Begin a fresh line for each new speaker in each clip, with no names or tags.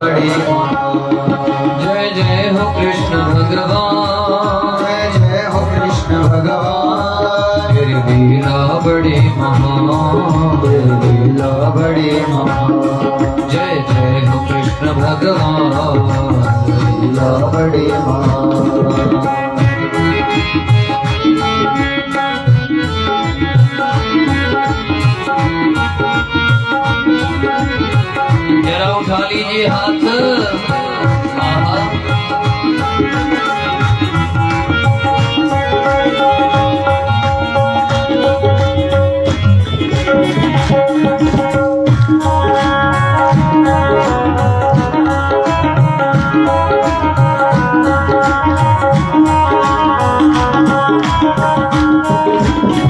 जय जय हो कृष्ण भगवान,
जय जय हो कृष्ण भगवान।
तेरी लीला बड़ी महान,
तेरी लीला बड़ी महान।
जय जय हो कृष्ण भगवान,
लीला बड़ी महान।
जरा उठा लीजिए हाथ। आहा।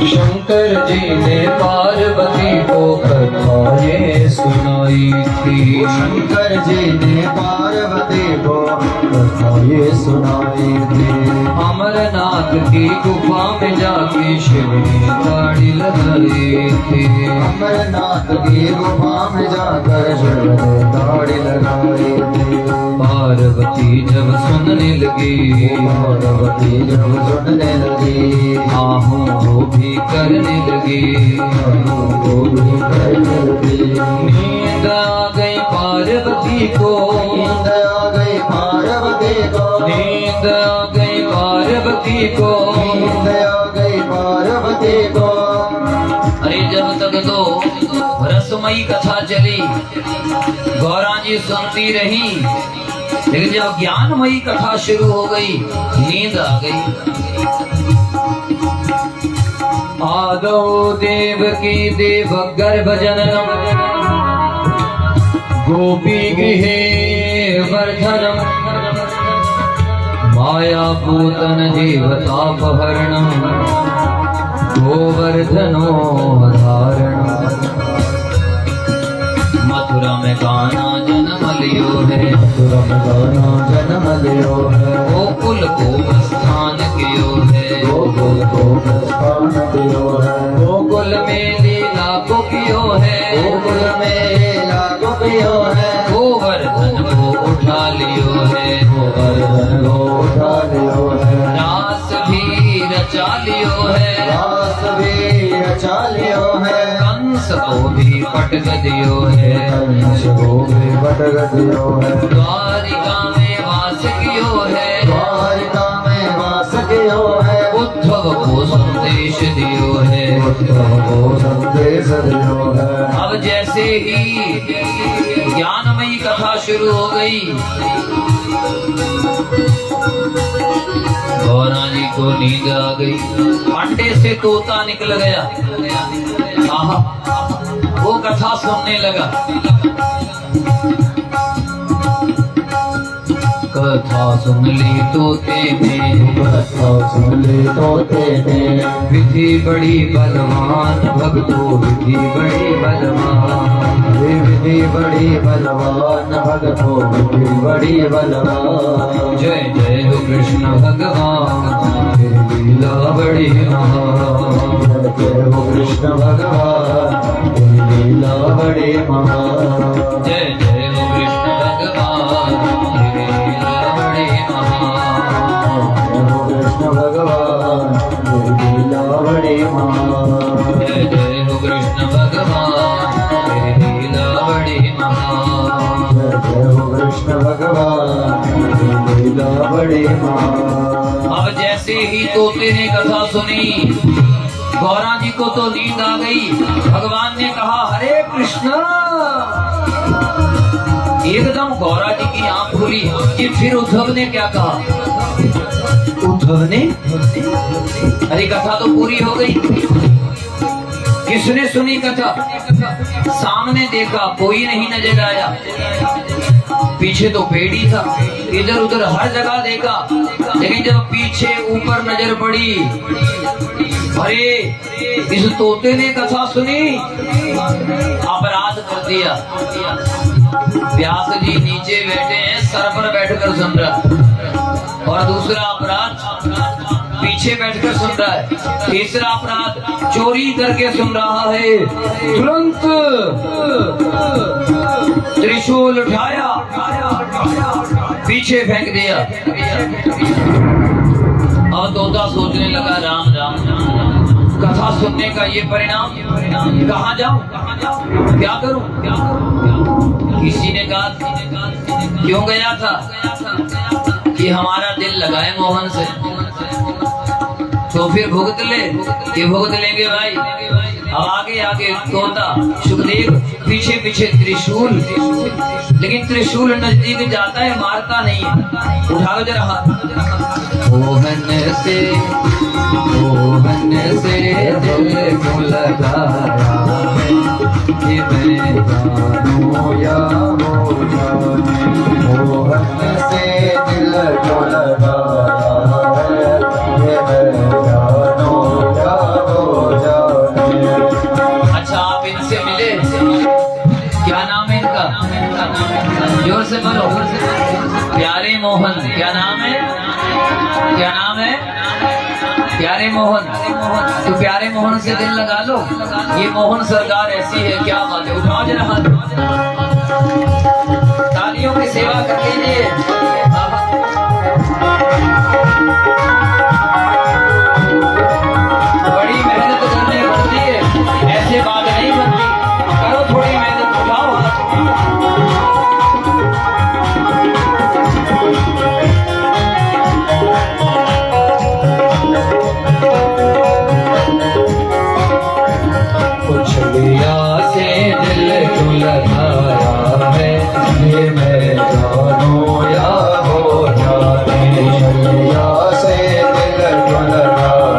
शंकर जी ने पार्वती को कथा ये सुनाई थी।
शंकर जी ने पार्वती को कथा ये सुनाई थी।
अमरनाथ की गुफा में जाके शिव ने ताड़ी लगाई थी।
अमरनाथ की गुफा में जाकर शिव ने ताड़ी लगाई थी।
पार्वती जब सुनने लगी,
पार्वती जब सुनने लगी,
आहों वो भी करने लगी,
वो भी करने लगी।
नींद आ गई पार्वती को,
नींद आ गई पार्वती को,
नींद आ गई पार्वती को।
नींद आ गई पार्वती को।
अरे जब तक तो रसमयी कथा चली, गौरा जी सुनती रही, लेकिन जब ज्ञानमयी कथा शुरू हो गई, नींद आ गई। आदौ देव की देव गर्भ जननम, गोपी गृहे वर्धनम, माया पूतन देवतापहरणम, गोवर्धनो धारणम। मथुरा में कान्हा जन्म लियो है,
मथुरा में कान्हा जन्म लियो है।
गोकुल को स्थान कियो है,
गोकुल को स्थान दियो है।
गोकुल में लीला को कियो है,
गोकुल में लीला को कियो है।
गोवर्धन को उठा लियो है,
गोवर्धन को उठा लियो है।
रास भी रचा लियो है,
रास भी रचा लियो है।
कंस को भी पटक दियो है,
कंस को भी पटक दियो है।
द्वारिका में वास कियो है,
द्वारिका में वास कियो है।
उद्धव को संदेश दियो है।
उद्धव को संदेश दियो है।
अब जैसे ही ज्ञानमयी कथा शुरू हो गई, गौरा जी को नींद आ गई। अंडे से तोता निकल गया, आहा, वो कथा सुनने लगा। कथा सुन ली तोते ने,
कथा सुन ली तोते ने।
विधि बड़ी बलवान भक्तों, विधि बड़ी बलवान,
विधि बड़ी बलवान भक्तों, विधि बड़ी बलवान।
जय जय हो कृष्ण भगवान, तेरी लीला बड़ी महान।
जय हो कृष्ण भगवान, तेरी लीला बड़ी महान।
जय जय हो कृष्ण भगवान, तेरी लीला बड़ी महान।
जय हो कृष्ण भगवान, तेरी लीला बड़ी महान।
जय जय हो कृष्ण भगवान, तेरी लीला बड़ी महान।
जय जय हो कृष्ण भगवान, तेरी लीला बड़ी महान।
अब जैसे ही तोते ने कथा सुनी, गौरा जी को तो नींद आ गई। भगवान ने कहा हरे कृष्ण। एकदम गौरा जी की आंख खुली कि फिर उद्धव ने क्या कहा। उद्धव ने, अरे कथा तो पूरी हो गई। किसने सुनी कथा? सामने देखा कोई नहीं नजर आया, पीछे तो पेड़ ही था, इधर उधर हर जगह देखा, लेकिन जब पीछे ऊपर नजर पड़ी, अरे इस तोते ने कथा सुनी, अपराध कर दिया। व्यास जी नीचे बैठे हैं, सर पर बैठकर सुन रहा। और दूसरा अपराध, पीछे बैठकर सुन रहा है। तीसरा अपराध चोरी करके सुन रहा है। तुरंत त्रिशूल उठाया, पीछे फेंक दिया। और तोता सोचने लगा, राम राम, कथा सुनने का ये परिणाम, कहाँ जाऊं, क्या करूं? किसी ने कहा, क्यों गया था? कि हमारा दिल लगाए मोहन से। तो फिर भुगत ले, कि भुगत लेंगे भाई। अब आगे आगे तोता, सुखदेव, पीछे पीछे त्रिशूल। लेकिन त्रिशूल नजदीक जाता है, मारता नहीं है। उठाओ जरा हाथ। मोहन से दिल को लगाया है, कि मैं जानूं या हो जाने। मोहन से दिल को लगाया है, कि मैं जानूं या हो जाने। अच्छा, आप इनसे मिले, क्या नाम है इनका? जोर से बोलो। प्यारे मोहन। क्या नाम है? क्या नाम है? प्यारे मोहन। तो प्यारे मोहन से दिल लगा लो। ये मोहन सरकार ऐसी है, क्या बात है। उठाओ जरा हाथ, तालियों की सेवा कर लीजिए। बड़ी मेहनत करनी पड़ती है, ऐसे बात नहीं बनती। करो थोड़ी मेहनत, उठाओ हाथ। से दिल को लगाया है, ये मैं जानूं या हो जाने। से दिल को लगाया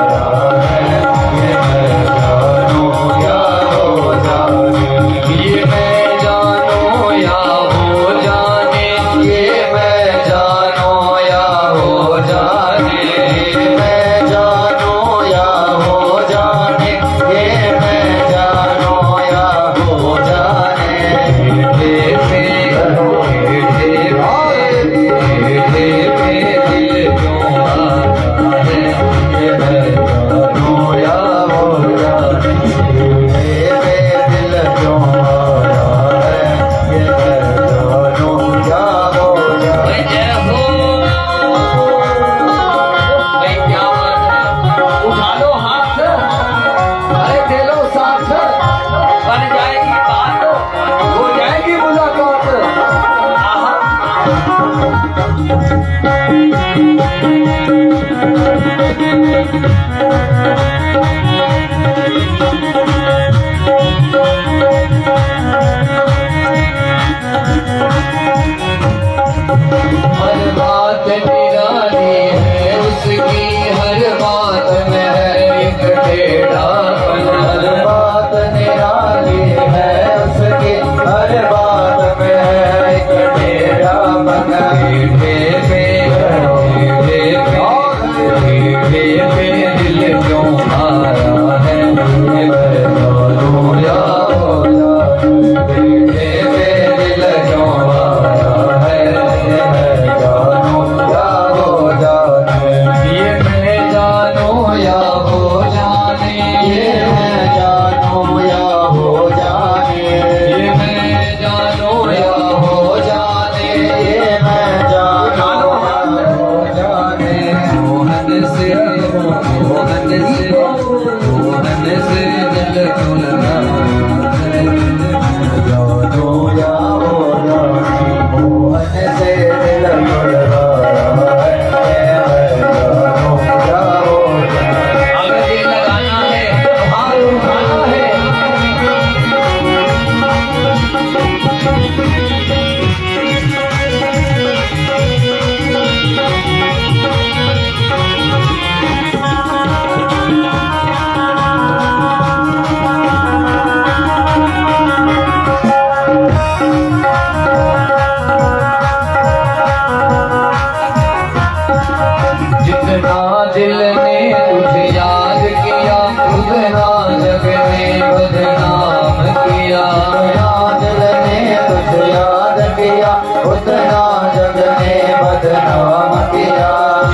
है, ये मैं जानूं या हो जाने। ये मैं जानूं या हो जाने, ये मैं जानूं या हो जाने। मैं जानूं या हो जाने, ये मैं जानूं या हो जाने।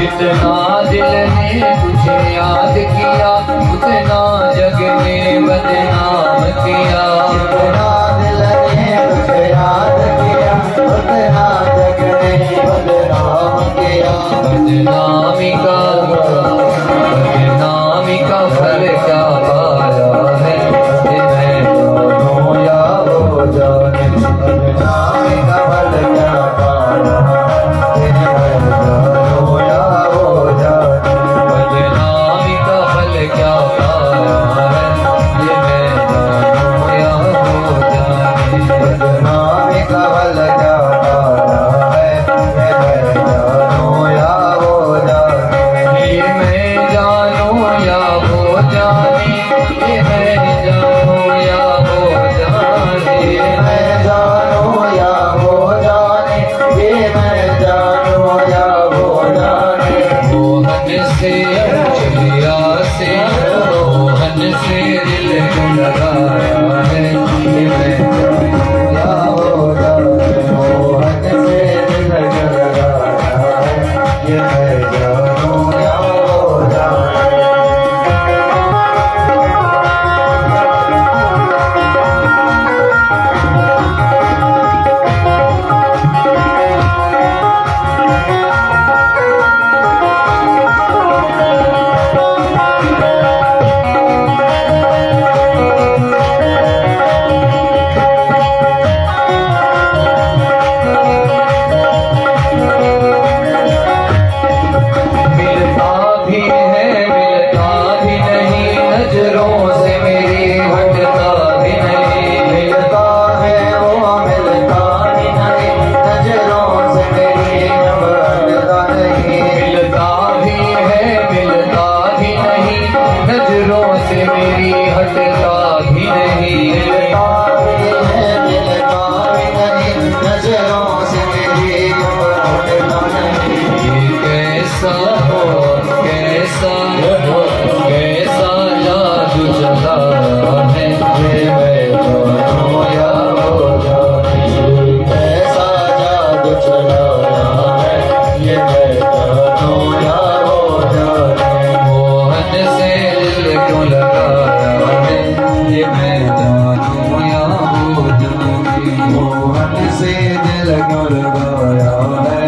जितना दिल ने तुझे याद किया उतना जग ने बदनाम किया।
जितना दिल ने तुझे याद किया उतना जग ने बदनाम किया।
बदनामी का फल क्या पाया है ये मैं जानूं या वो जाने।
बदनामी का फल क्या पाया है ये मैं जानूं या वो जाने।
बदनामी का फल क्या पाया है ये मैं जानूं या वो जाने।
बदनामी का फल क्या पाया है ये मैं जानूं या वो जाने।
ये मैं जानूं या वो जाने। ये मैं जानूं या वो जाने।
ये मैं जानूं या वो जाने। ये मैं जानूं या वो जाने।
मोहन से चिड़िया से मोहन से दिल को लगाया है ये मैं
जानूं या वो जाने। मोहन से दिल लगाया है ये मैं जानूं या वो जाने।
मिलता भी है मिलता भी नहीं नजरों से मेरी हटता भी नहीं।
मिलता है वो मिलता ही नहीं नजरों से मेरी हटता नहीं।
मिलता भी है मिलता भी नहीं नजरों से मेरी हटता भी नहीं।
मिलता भी है मिलता ही नहीं नजरों से मेरी हटता नहीं।
ये कैसा हो कैसा हो कैसा जादू चला है
ये मैं जानूं या वो जाने। कैसा जादू चलाया है ये मैं जानूं या वो जाने।
मोहन से दिल क्यों लगाया है ये मैं जानूं या वो जाने।
मोहन से दिल क्यों लगाया है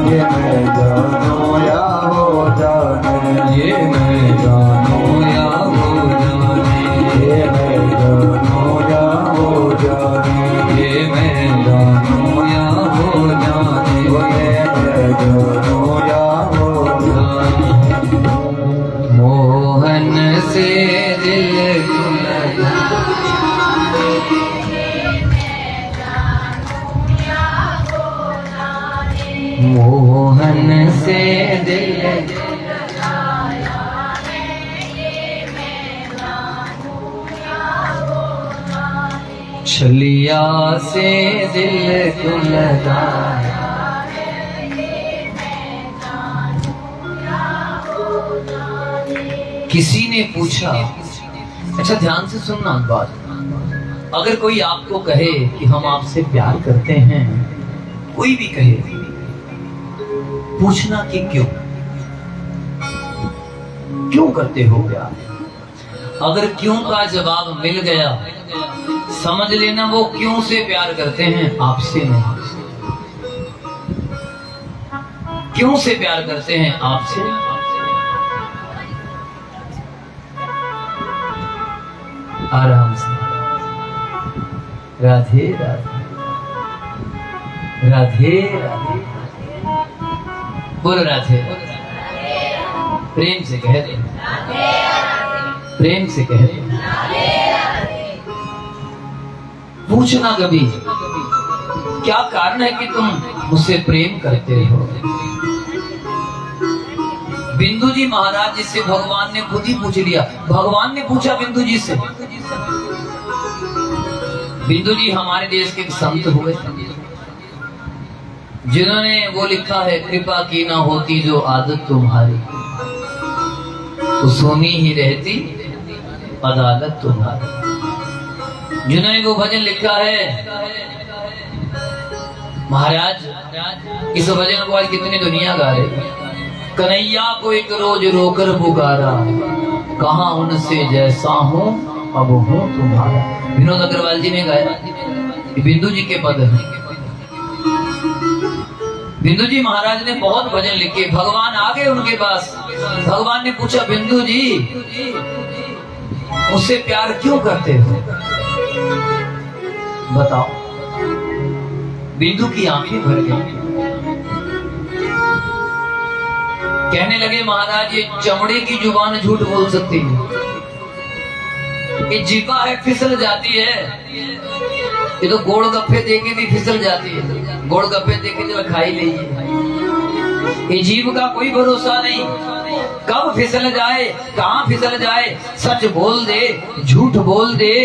ये मैं जानूं या वो जाने।
ये मैं जानूं या वो जाने।
ये मैं जानूं या वो जाने।
ये मैं जानूं या वो जाने।
ये मैं जानूं या वो जाने।
मोहन से दिल क्यों लगाया। मोहन से दिल छलिया से दिल क्यों लगाया। किसी ने पूछा, अच्छा ध्यान से सुनना बात, अगर कोई आपको कहे कि हम आपसे प्यार करते हैं, कोई भी कहे, पूछना कि क्यों करते हो प्यार। अगर क्यों का जवाब मिल गया, समझ लेना वो क्यों से प्यार करते हैं, आपसे नहीं। क्यों से प्यार करते हैं, आपसे। आराम से, राधे राधे राधे राधे, बोलो राधे, प्रेम से कह दे, प्रेम से कह दे। पूछना कभी क्या कारण है कि तुम मुझसे प्रेम करते हो। बिंदु जी महाराज जी से भगवान ने खुद ही पूछ लिया। भगवान ने पूछा बिंदु जी से। बिंदु जी हमारे देश के एक संत हुए जिन्होंने वो लिखा है, कृपा की ना होती जो आदत तुम्हारी, तो सोनी ही रहती अदालत तुम्हारी। जिन्होंने वो भजन लिखा है, महाराज इस भजन को आज कितनी दुनिया गा रही, कन्हैया को एक रोज रोकर पुकारा, कहा उनसे जैसा हूँ अब हूँ तुम्हारा। विनोद अग्रवाल जी ने गाया, बिंदु जी के पद है। बिंदु जी महाराज ने बहुत भजन लिखे। भगवान आ गए उनके पास। भगवान ने पूछा, बिंदु जी मुझसे प्यार क्यों करते हो, बताओ। बिंदु की आंखें भर गई। कहने लगे, महाराज ये चमड़े की जुबान झूठ बोल सकती है, ये जीवा है फिसल जाती है। ये तो गोलगप्पे देके भी फिसल जाती है, गोलगप्पे देके जो खाई लीजिए। ये जीव का कोई भरोसा नहीं, कब फिसल जाए, कहाँ फिसल जाए। सच बोल दे, झूठ बोल दे,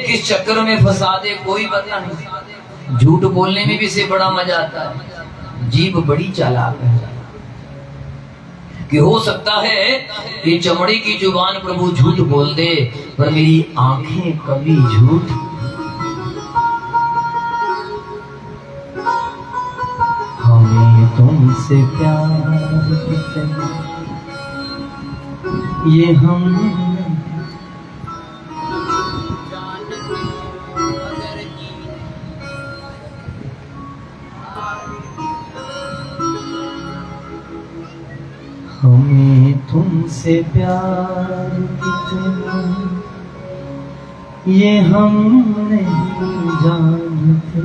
किस चक्कर में फंसा दे, कोई पता नहीं। झूठ बोलने में भी से बड़ा मजा आता है। जीव बड़ी चालाक है कि हो सकता है ये चमड़ी की जुबान प्रभु झूठ बोल दे, पर मेरी आंखें कभी झूठ। हमें तुमसे प्यार ये हम हमें तुमसे प्यार कितना ये हम नहीं जानते,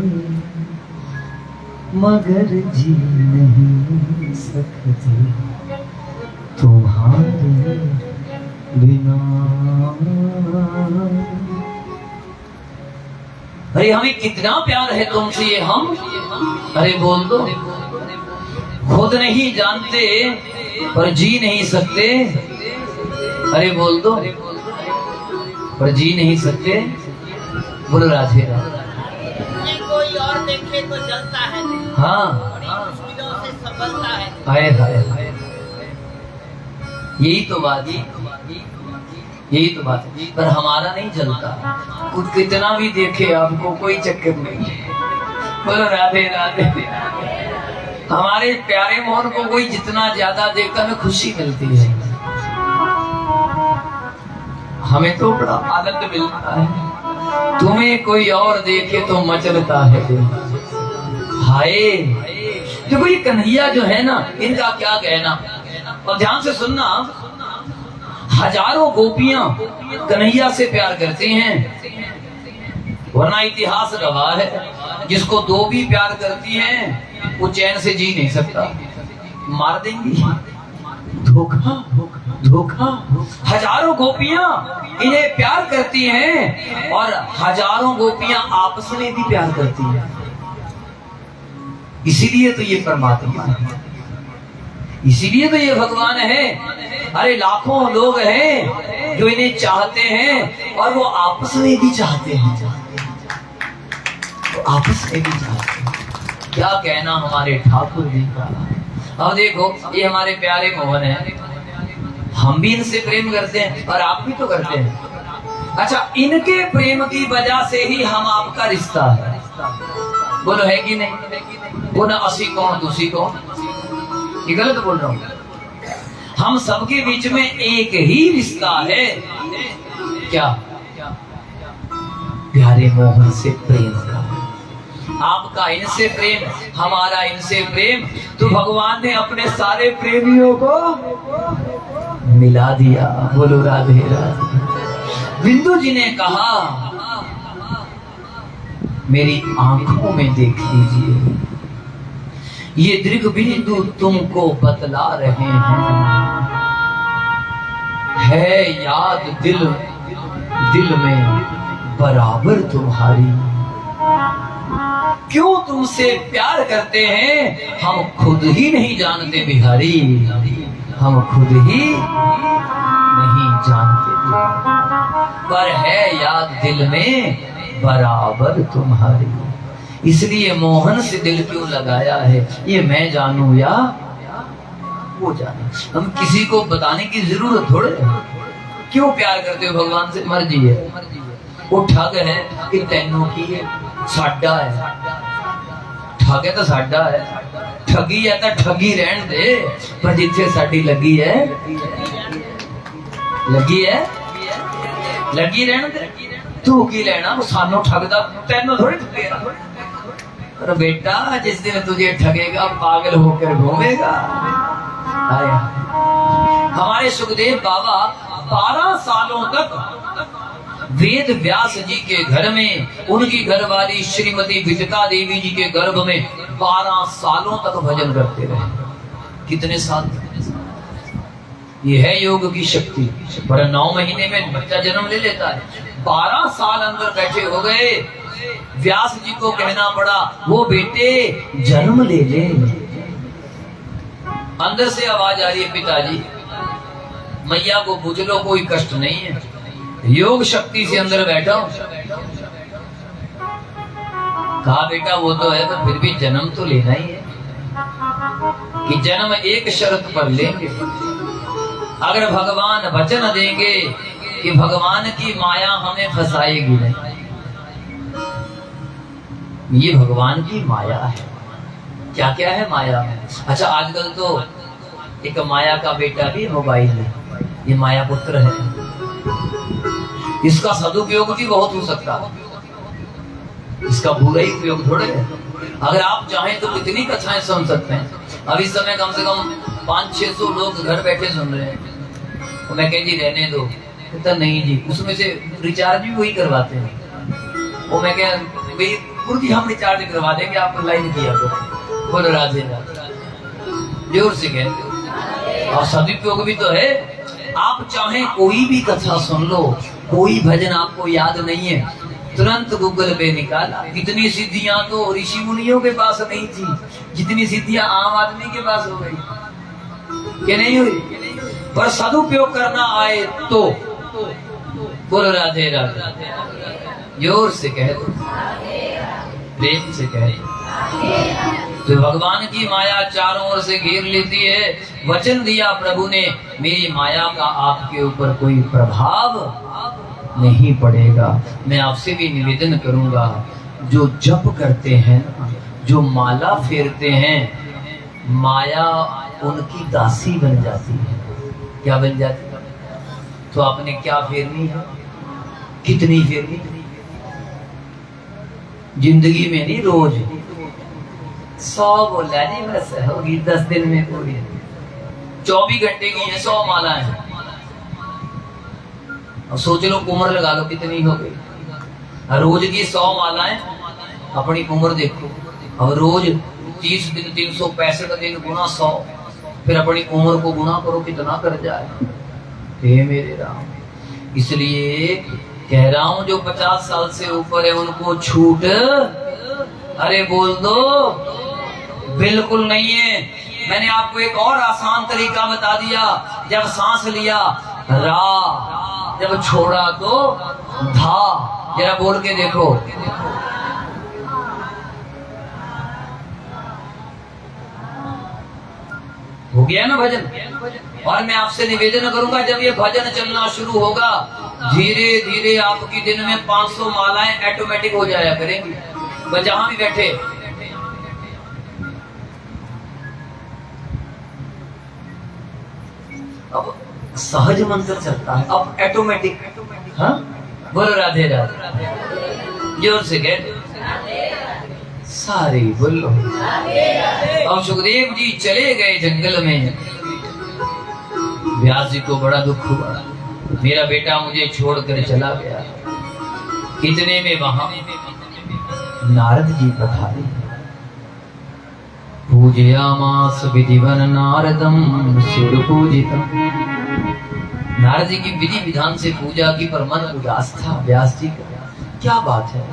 मगर जी नहीं सकते तुम्हारे बिना। अरे हमें कितना प्यार है तुमसे ये हम, अरे बोल दो। खुद नहीं जानते पर जी नहीं सकते, अरे बोल दो। पर जी नहीं सकते, बोलो राधे राधे।
कोई और देखे तो जलता है,
हाँ
मुश्किलों से संभलता है।
हाय हाय, यही तो बात है, यही तो बात है। पर हमारा नहीं जलता, कुछ कितना भी देखे आपको कोई चक्कर नहीं। बोलो राधे राधे। हमारे प्यारे मोहन को कोई जितना ज्यादा देखता हमें खुशी मिलती है, हमें तो बड़ा आनंद मिलता है। तुम्हें कोई और देखे तो मचलता है दिल। हाय देखो ये कन्हैया जो है ना, इनका क्या कहना। और ध्यान से सुनना, हजारों गोपियां कन्हैया से प्यार करती हैं, वरना इतिहास गवाह है जिसको दो भी प्यार करती हैं वो चैन से जी नहीं सकता, मार देंगी। धोखा धोखा। हजारों गोपियां इन्हें प्यार करती हैं और हजारों गोपियां आपस में भी प्यार करती हैं। इसीलिए तो ये परमात्मा है, इसीलिए तो ये भगवान है। अरे लाखों लोग हैं जो इन्हें चाहते हैं और वो आपस में भी चाहते हैं, वो आपस में भी चाहते हैं। क्या कहना हमारे ठाकुर जी का। अब देखो ये हमारे प्यारे मोहन हैं, हम भी इनसे प्रेम करते हैं और आप भी तो करते हैं। अच्छा, इनके प्रेम की वजह से ही हम आपका रिश्ता है, बोलो है कि नहीं। वो ना असी कौन दूसरी कौन, ये गलत बोल रहा हूँ। हम सबके बीच में एक ही रिश्ता है, क्या, प्यारे मोहन से प्रेम का। आपका इनसे प्रेम, हमारा इनसे प्रेम, तो भगवान ने अपने सारे प्रेमियों को मिला दिया। बोलो राधे राधे। बिंदु जी ने कहा, मेरी आंखों में देख लीजिए, ये दृग बिंदु तुमको बतला रहे हैं, है याद दिल दिल में बराबर तुम्हारी। क्यों तुमसे प्यार करते हैं हम खुद ही नहीं जानते बिहारी, हम खुद ही नहीं जानते, पर है याद दिल में बराबर तुम्हारी। इसलिए मोहन से दिल क्यों लगाया है, ये मैं जानूं या वो जाने। हम किसी को बताने की जरूरत थोड़े है। क्यों प्यार करते हो भगवान से, मर्जी है। वो ठग है कि तेनों की है, साडा है, ठग है तो साडा है। ठगी है तो ठगी रहन दे, पर जिथे साडी लगी है लगी रहन दे। तू की लेना, वो सानू ठगदा, तेनों थोड़ी ठगेगा। पर बेटा जिस दिन तुझे ठगेगा पागल होकर घूमेगा। आया हमारे सुखदेव बाबा 12 सालों तक वेद व्यास जी के घर में, उनकी घरवाली श्रीमती विजता देवी जी के गर्भ में 12 सालों तक भजन करते रहे। कितने साल? ये है योग की शक्ति। पर 9 महीने में बच्चा जन्म ले लेता है, 12 साल अंदर बैठे हो गए। व्यास जी को कहना पड़ा, वो बेटे जन्म ले ले। अंदर से आवाज आ रही है, पिताजी मैया को पूछ लो, कोई कष्ट नहीं है, योग शक्ति से अंदर बैठा हूं। कहा बेटा वो तो है, पर फिर भी जन्म तो लेना ही है। कि जन्म एक शर्त पर लेंगे, अगर भगवान वचन देंगे कि भगवान की माया हमें फंसाएगी नहीं। ये भगवान की माया है। क्या क्या है माया? अच्छा, आजकल तो एक माया का बेटा भी मोबाइल है, ये माया पुत्र है। इसका सदुपयोग भी बहुत हो सकता है, इसका बुरा ही उपयोग थोड़े है। अगर आप चाहें तो कितनी कथाएं सुन सकते हैं। अब इस समय कम से कम 500-600 लोग घर बैठे सुन रहे हैं। तो मैं कह जी रहने दो, कहता नहीं जी, उसमें से रिचार्ज भी वही करवाते हैं। वो मैं कह भाई पूरी हम रिचार्ज करवा देंगे, आप लाइन किया तो बोलो राधे राधे, जोर से कहते। और सदुपयोग भी तो है। आप चाहें कोई भी कथा सुन लो, कोई भजन आपको याद नहीं है, तुरंत गूगल पे निकाला। कितनी सिद्धियां तो ऋषि मुनियों के पास नहीं थी, जितनी सिद्धियां आम आदमी के पास हो गई। कि नहीं हुई? पर सदुपयोग करना आए तो बोलो राधे राधे, जोर से कह दो, प्रेम से कह दो। तो भगवान की माया चारों ओर से घेर लेती है। वचन दिया प्रभु ने, मेरी माया का आपके ऊपर कोई प्रभाव नहीं पड़ेगा। मैं आपसे भी निवेदन करूंगा, जो जप करते हैं, जो माला फेरते हैं, माया उनकी दासी बन जाती है। क्या बन जाती है? तो आपने क्या फेरनी है? कितनी फेरनी? जिंदगी में नहीं, रोज 100 बोला नहीं, बस होगी 10 दिन में पूरी। 24 घंटे की है 100 मालाएं। अब सोच लो उम्र लगा लो कितनी हो गई। रोज की 100 मालाएं, अपनी उम्र देखो। अब रोज 30 दिन 365 दिन गुना 100, फिर अपनी उम्र को गुना करो, कितना कर जाए। हे मेरे राम, इसलिए कह रहा हूं जो 50 साल से ऊपर है उनको छूट, अरे बोल दो, बिल्कुल नहीं है। मैंने आपको एक और आसान तरीका बता दिया। जब सांस लिया रा, जब छोड़ा तो धा। जरा बोल के देखो। हो गया ना भजन? और मैं आपसे निवेदन करूंगा, जब ये भजन चलना शुरू होगा, धीरे धीरे आपकी दिन में 500 मालाएं ऑटोमेटिक हो जाया करेंगी। वह जहां भी बैठे। अब सहज मंत्र चलता है, अब ऑटोमेटिक। हाँ बोलो राधे राधे, जोर से कह सारे बोलो। अब सुखदेव जी चले गए जंगल में। व्यास जी को बड़ा दुख हुआ, मेरा बेटा मुझे छोड़कर चला गया। इतने में वहां नारद जी पधारे। पूजयामास विधिवन नारदम सुर पूजितम। नारद जी की विधि विधान से पूजा की, पर मन उदास था व्यास जी का। क्या बात है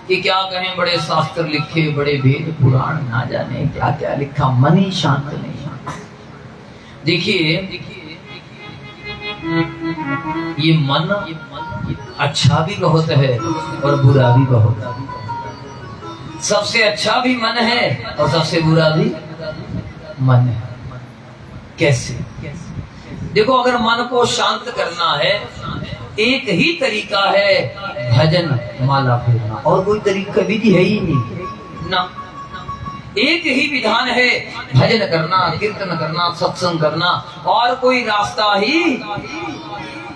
कि क्या कहें, बड़े शास्त्र लिखे, बड़े वेद पुराण, ना जाने क्या क्या लिखा, मन ही शांत नहीं। देखिए ये मन अच्छा भी बहुत है और बुरा भी बहुत है। सबसे अच्छा भी मन है और सबसे बुरा भी मन है। कैसे? देखो, अगर मन को शांत करना है, एक ही तरीका है, भजन माला फेरना। और कोई तरीका विधि है ही नहीं ना। एक ही विधान है, भजन करना, कीर्तन करना, सत्संग करना, और कोई रास्ता ही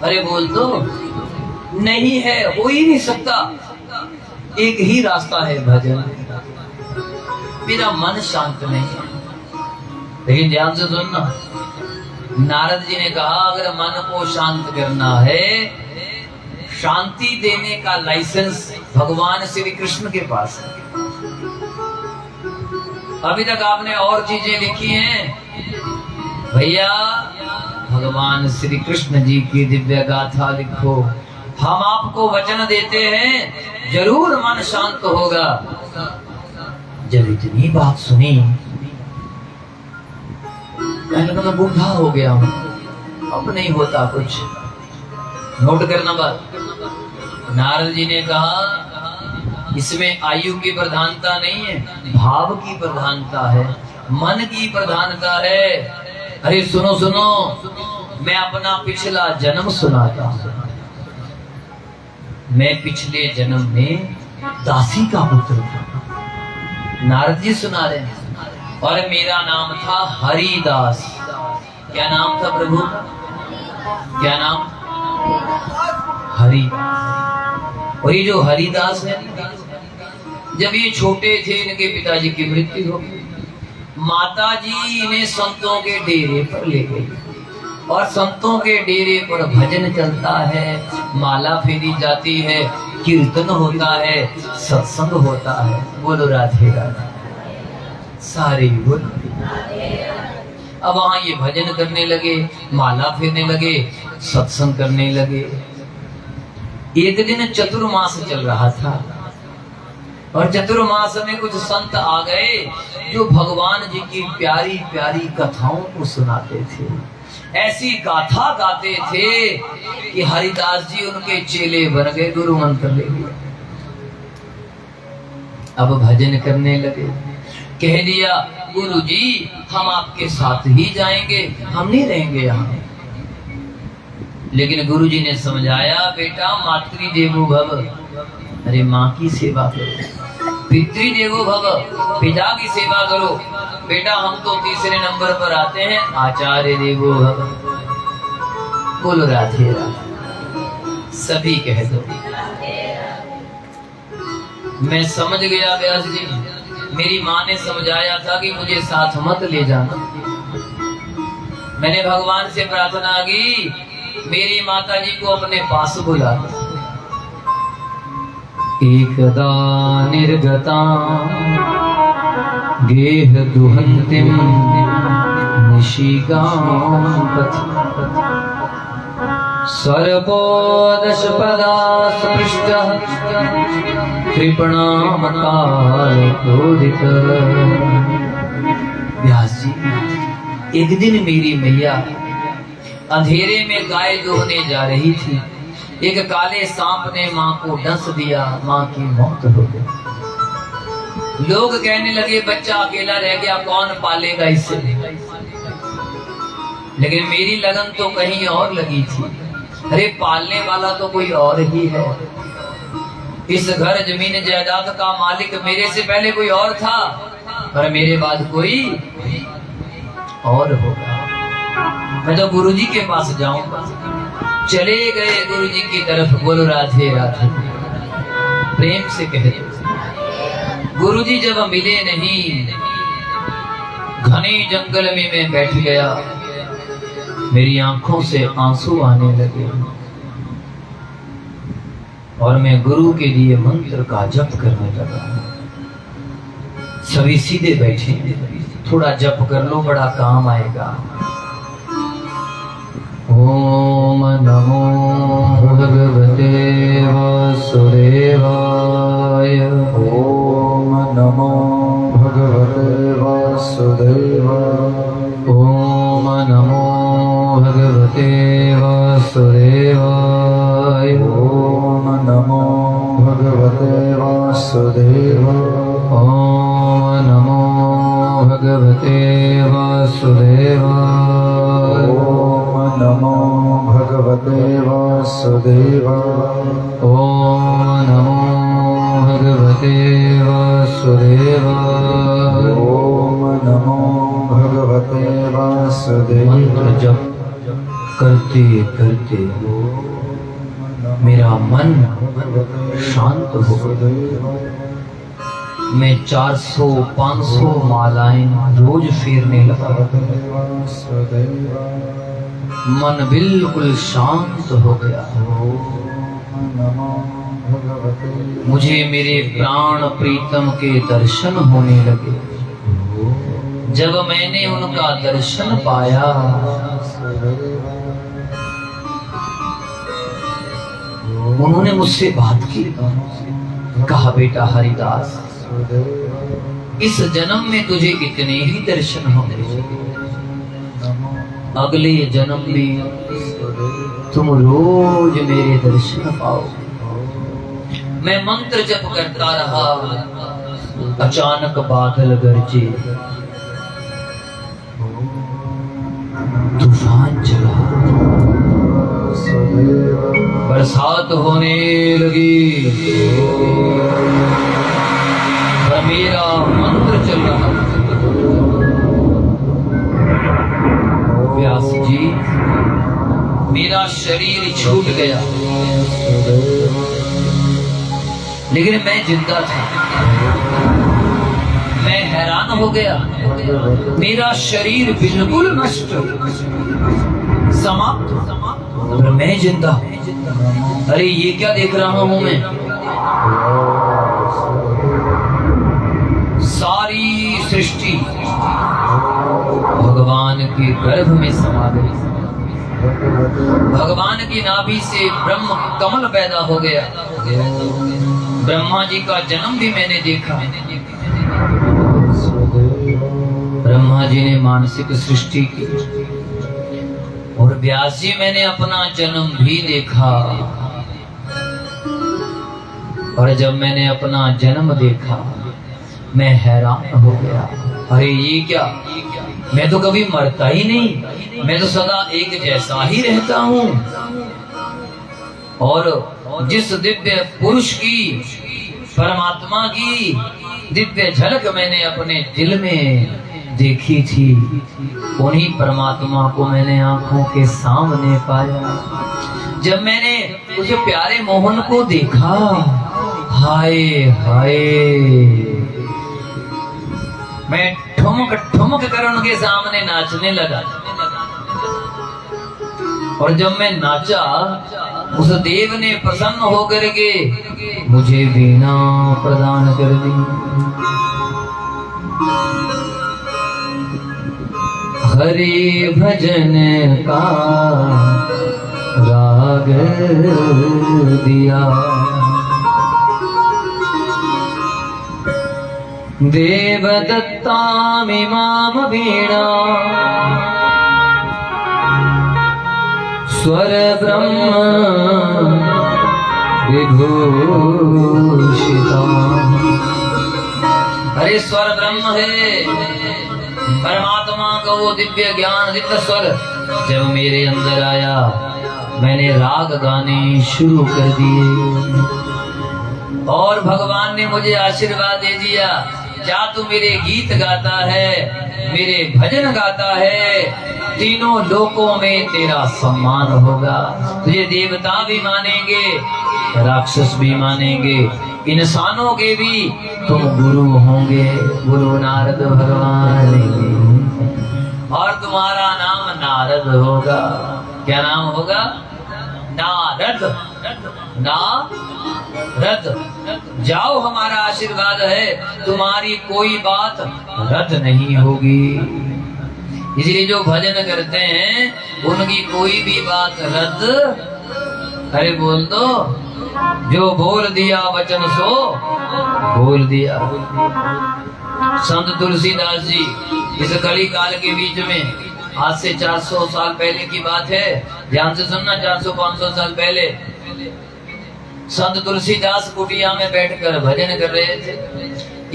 अरे बोल दो नहीं है, हो ही नहीं सकता। एक ही रास्ता है भजन। मेरा मन शांत नहीं है। लेकिन ध्यान से सुनना, नारद जी ने कहा अगर मन को शांत करना है, शांति देने का लाइसेंस भगवान श्री कृष्ण के पास है। अभी तक आपने और चीजें लिखी हैं, भैया भगवान श्री कृष्ण जी की दिव्य गाथा लिखो। हम आपको वचन देते हैं जरूर मन शांत होगा। जब इतनी बात सुनी, मैं बूढ़ा हो गया हूं, अब नहीं होता कुछ। नोट करना बात। नारद जी ने कहा इसमें आयु की प्रधानता नहीं है, भाव की प्रधानता है, मन की प्रधानता है। अरे सुनो सुनो, मैं अपना पिछला जन्म सुनाता हूं। मैं पिछले जन्म में दासी का पुत्र था। नारद जी सुना रहे हैं। और मेरा नाम था हरिदास। क्या नाम था प्रभु? क्या नाम? हरि। और ये जो हरिदास है, जब ये छोटे थे इनके पिताजी की मृत्यु हो गई। माता जी इन्हें संतों के डेरे पर ले गई, और संतों के डेरे पर भजन चलता है, माला फेरी जाती है, कीर्तन होता है, सत्संग होता है। बोलो राधे राधे। सारे बोल। अब वहां ये भजन करने लगे, माला फेरने लगे, सत्संग करने लगे। एक दिन चतुर्मास चल रहा था, और चतुर्मास में कुछ संत आ गए जो भगवान जी की प्यारी प्यारी कथाओं को सुनाते थे। ऐसी गाथा गाते थे कि हरिदास जी उनके चेले बन गए, गुरु मंत्र ले लिया। अब भजन करने लगे। कह दिया गुरु जी हम आपके साथ ही जाएंगे, हम नहीं रहेंगे यहाँ। लेकिन गुरु जी ने समझाया, बेटा मातृदेवो भव, अरे माँ की सेवा करो। पितृदेवो भव, पिता की सेवा करो। बेटा हम तो तीसरे नंबर पर आते हैं, आचार्य देवो भव। बोलो राधे राधे। सभी कह दो। मैं समझ गया व्यास जी, मेरी माँ ने समझाया था कि मुझे साथ मत ले जाना। मैंने भगवान से प्रार्थना की, मेरी माता जी को अपने पास बुला। एकदा निर्गता गेह दुहंतिम निशिगाम पथि सर्वोदशपदा स्पृष्टः कृपणाम काल क्रोधित। व्यास जी, एक दिन मेरी मैया अंधेरे में गाय दोहने जा रही थी। एक काले सांप ने माँ को डस दिया, माँ की मौत हो गई। लोग कहने लगे बच्चा अकेला रह गया, कौन पालेगा इसे। लेकिन मेरी लगन तो कहीं और लगी थी। अरे पालने वाला तो कोई और ही है। इस घर जमीन जायदाद का मालिक मेरे से पहले कोई और था, पर मेरे बाद कोई और होगा। मैं तो गुरुजी के पास जाऊंगा। चले गए गुरुजी की तरफ। बोलो राधे राधे। प्रेम से कह दो। गुरुजी जब मिले नहीं, घने जंगल में मैं बैठ गया। मेरी आंखों से आंसू आने लगे, और मैं गुरु के लिए मंत्र का जप करने लगा। सभी सीधे बैठे, थोड़ा जप कर लो, बड़ा काम आएगा। ओम नमो भगवते वासुदेवाय।
ओम नमो भगवते वासुदेवाय।
ओम नमो भगवते वासुदेवाय।
ओम नमो भगवते वासुदेवाय।
ओम नमो भगवते वासुदेवाय।
ओम नमो भगवते वासुदेवाय।
ओम नमो भगवते वासुदेवाय। मंत्र जप करते करते मेरा मन शांत हो गया। मैं 400-500 मालाएं रोज फेरने लगा। मन बिल्कुल शांत हो गया। मुझे मेरे प्राण प्रीतम के दर्शन होने लगे। जब मैंने उनका दर्शन पाया, उन्होंने मुझसे बात की। कहा, बेटा हरिदास, इस जन्म में तुझे इतने ही दर्शन होंगे, अगले जन्म में तुम रोज मेरे दर्शन पाओ। मैं मंत्र जप करता रहा। अचानक बादल गरजे, तूफान चला, बरसात होने लगी। और मेरा मंत्र चल रहा। व्यास जी, मेरा शरीर छूट गया, लेकिन मैं जिंदा था। मैं हैरान हो गया। मेरा शरीर बिल्कुल नष्ट, समाप्त, और मैं जिंदा। अरे ये क्या देख रहा हूं मैं? सारी सृष्टि भगवान के गर्भ में समा गई। भगवान की नाभि से ब्रह्म कमल पैदा हो गया। ब्रह्मा जी का जन्म भी मैंने देखा। ब्रह्मा जी ने मानसिक सृष्टि की, और व्यास जी मैंने अपना जन्म भी देखा। और जब मैंने अपना जन्म देखा, मैं हैरान हो गया। अरे ये क्या? मैं तो कभी मरता ही नहीं, मैं तो सदा एक जैसा ही रहता हूँ। और जिस दिव्य पुरुष की, परमात्मा की दिव्य झलक मैंने अपने दिल में देखी थी, उन्हीं परमात्मा को मैंने आंखों के सामने पाया। जब मैंने उस प्यारे मोहन को देखा, हाय हाय, मैं ठुमक ठुमक कर उनके सामने नाचने लगा। और जब मैं नाचा, उस देव ने प्रसन्न होकर के मुझे वीणा प्रदान कर दी। हरि भजन का राग दिया, देव दत्तामिमाम वीणा, स्वर ब्रह्म विभूषिता। अरे स्वर ब्रह्म है, परमात्मा का वो दिव्य ज्ञान, दिव्य स्वर जब मेरे अंदर आया, मैंने राग गाने शुरू कर दिए। और भगवान ने मुझे आशीर्वाद दे दिया, क्या तू मेरे गीत गाता है, मेरे भजन गाता है, तीनों लोकों में तेरा सम्मान होगा। तुझे देवता भी मानेंगे, राक्षस भी मानेंगे, इंसानों के भी तुम गुरु होंगे, गुरु नारद भगवान के। और तुम्हारा नाम नारद होगा। क्या नाम होगा? नारद। नारद। जाओ, हमारा आशीर्वाद है, तुम्हारी कोई बात रद्द नहीं होगी। इसलिए जो भजन करते हैं उनकी कोई भी बात रद्द, अरे बोल दो, जो बोल दिया वचन सो बोल दिया। संत तुलसीदास जी इस कली काल के बीच में, आज से 400 साल पहले की बात है, ध्यान से सुनना, 400-500 साल पहले संत तुलसीदास कुटिया में बैठकर भजन कर रहे थे।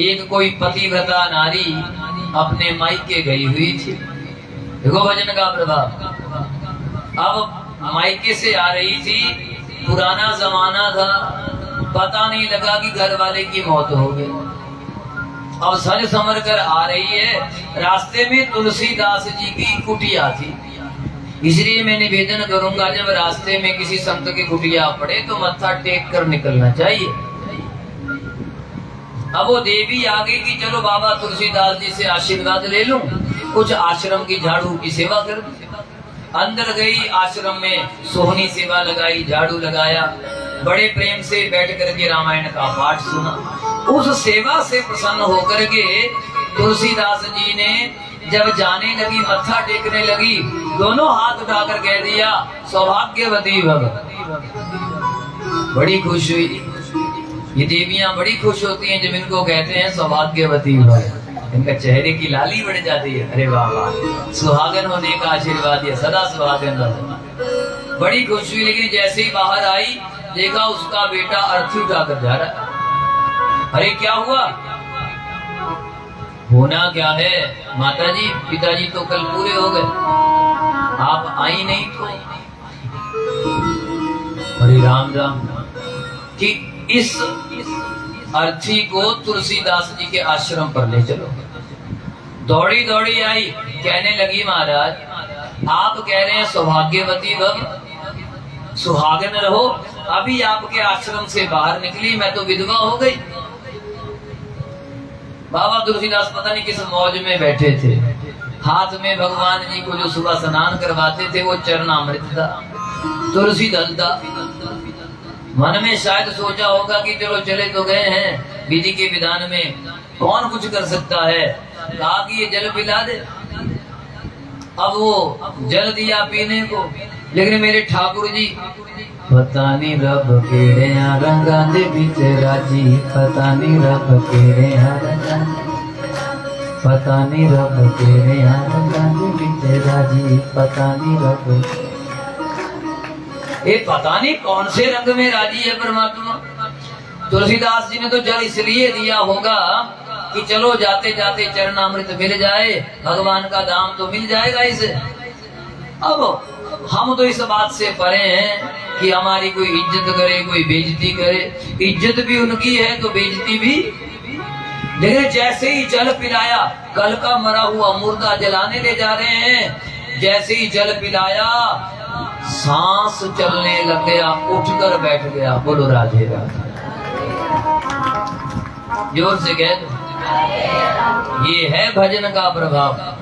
एक कोई पतिव्रता नारी अपने मायके गई हुई थी। देखो भजन का प्रभाव। अब मायके से आ रही थी, पुराना जमाना था, पता नहीं लगा कि घर वाले की मौत हो गई। अब सज समर कर आ रही है। रास्ते में तुलसीदास जी की कुटिया थी, इसलिए मैं निवेदन करूंगा जब रास्ते में किसी संत की कुटिया पड़े तो मत्था टेक कर निकलना चाहिए। अब वो देवी आ गई कि चलो बाबा तुलसीदास जी से आशीर्वाद ले लूं, कुछ आश्रम की झाड़ू की सेवा कर। अंदर गई, आश्रम में सोहनी सेवा लगाई, झाड़ू लगाया, बड़े प्रेम से बैठ करके रामायण का पाठ सुना। उस सेवा से प्रसन्न होकर के तुलसीदास जी ने जब जाने लगी, मत्था टेकने लगी, दोनों हाथ उठाकर कह दिया सौभाग्यवती भव। बड़ी खुश हुई। ये देवियां बड़ी खुश होती हैं जब इनको कहते हैं सौभाग्यवती भव, इनका चेहरे की लाली बढ़ जाती है। अरे वाह वाह, सुहागन होने का आशीर्वाद है, सदा सुहागन रहो। बड़ी खुश हुई, लेकिन जैसे ही बाहर आई देखा उसका बेटा अर्थी उठाकर जा रहा है। अरे क्या हुआ? होना क्या है माता जी, पिताजी तो कल पूरे हो गए, आप आई नहीं तो। अरे राम राम, कि इस अर्थी को तुलसीदास जी के आश्रम पर ले चलो। दौड़ी दौड़ी आई, कहने लगी महाराज आप कह रहे हैं सौभाग्यवती भव, सुहागन रहो, अभी आपके आश्रम से बाहर निकली मैं तो विधवा हो गई। बाबा तुलसीदास पता नहीं किस मौज में बैठे थे, हाथ में भगवान जी को जो सुबह स्नान करवाते थे वो चरणामृत था, तुलसी दल था। मन में शायद सोचा होगा कि चलो चले तो गए हैं, विधि के विधान में कौन कुछ कर सकता है, कहा कि ये जल पिला दे। अब वो जल दिया पीने को, लेकिन मेरे ठाकुर जी पता नहीं रब केड़े रंगा दे बिच राजी, पता नहीं रब केड़े रंगा, पता नहीं रब केड़े रंगा दे बिच राजी, पता नहीं रब, ये पता नहीं कौन से रंग में राजी है परमात्मा। तुलसीदास जी ने तो जल इसलिए दिया होगा कि चलो जाते जाते चरणामृत मिल जाए, भगवान का दाम तो मिल जाएगा इसे। अब हम तो इस बात से परे हैं कि हमारी कोई इज्जत करे, कोई बेइज्जती करे। इज्जत भी उनकी है तो बेइज्जती भी। लेकिन जैसे ही जल पिलाया, कल का मरा हुआ मुर्दा जलाने ले जा रहे हैं, जैसे ही जल पिलाया सांस चलने लग गया, उठकर बैठ गया। बोलो राधे राधे, जोर से कह दो, ये है भजन का प्रभाव।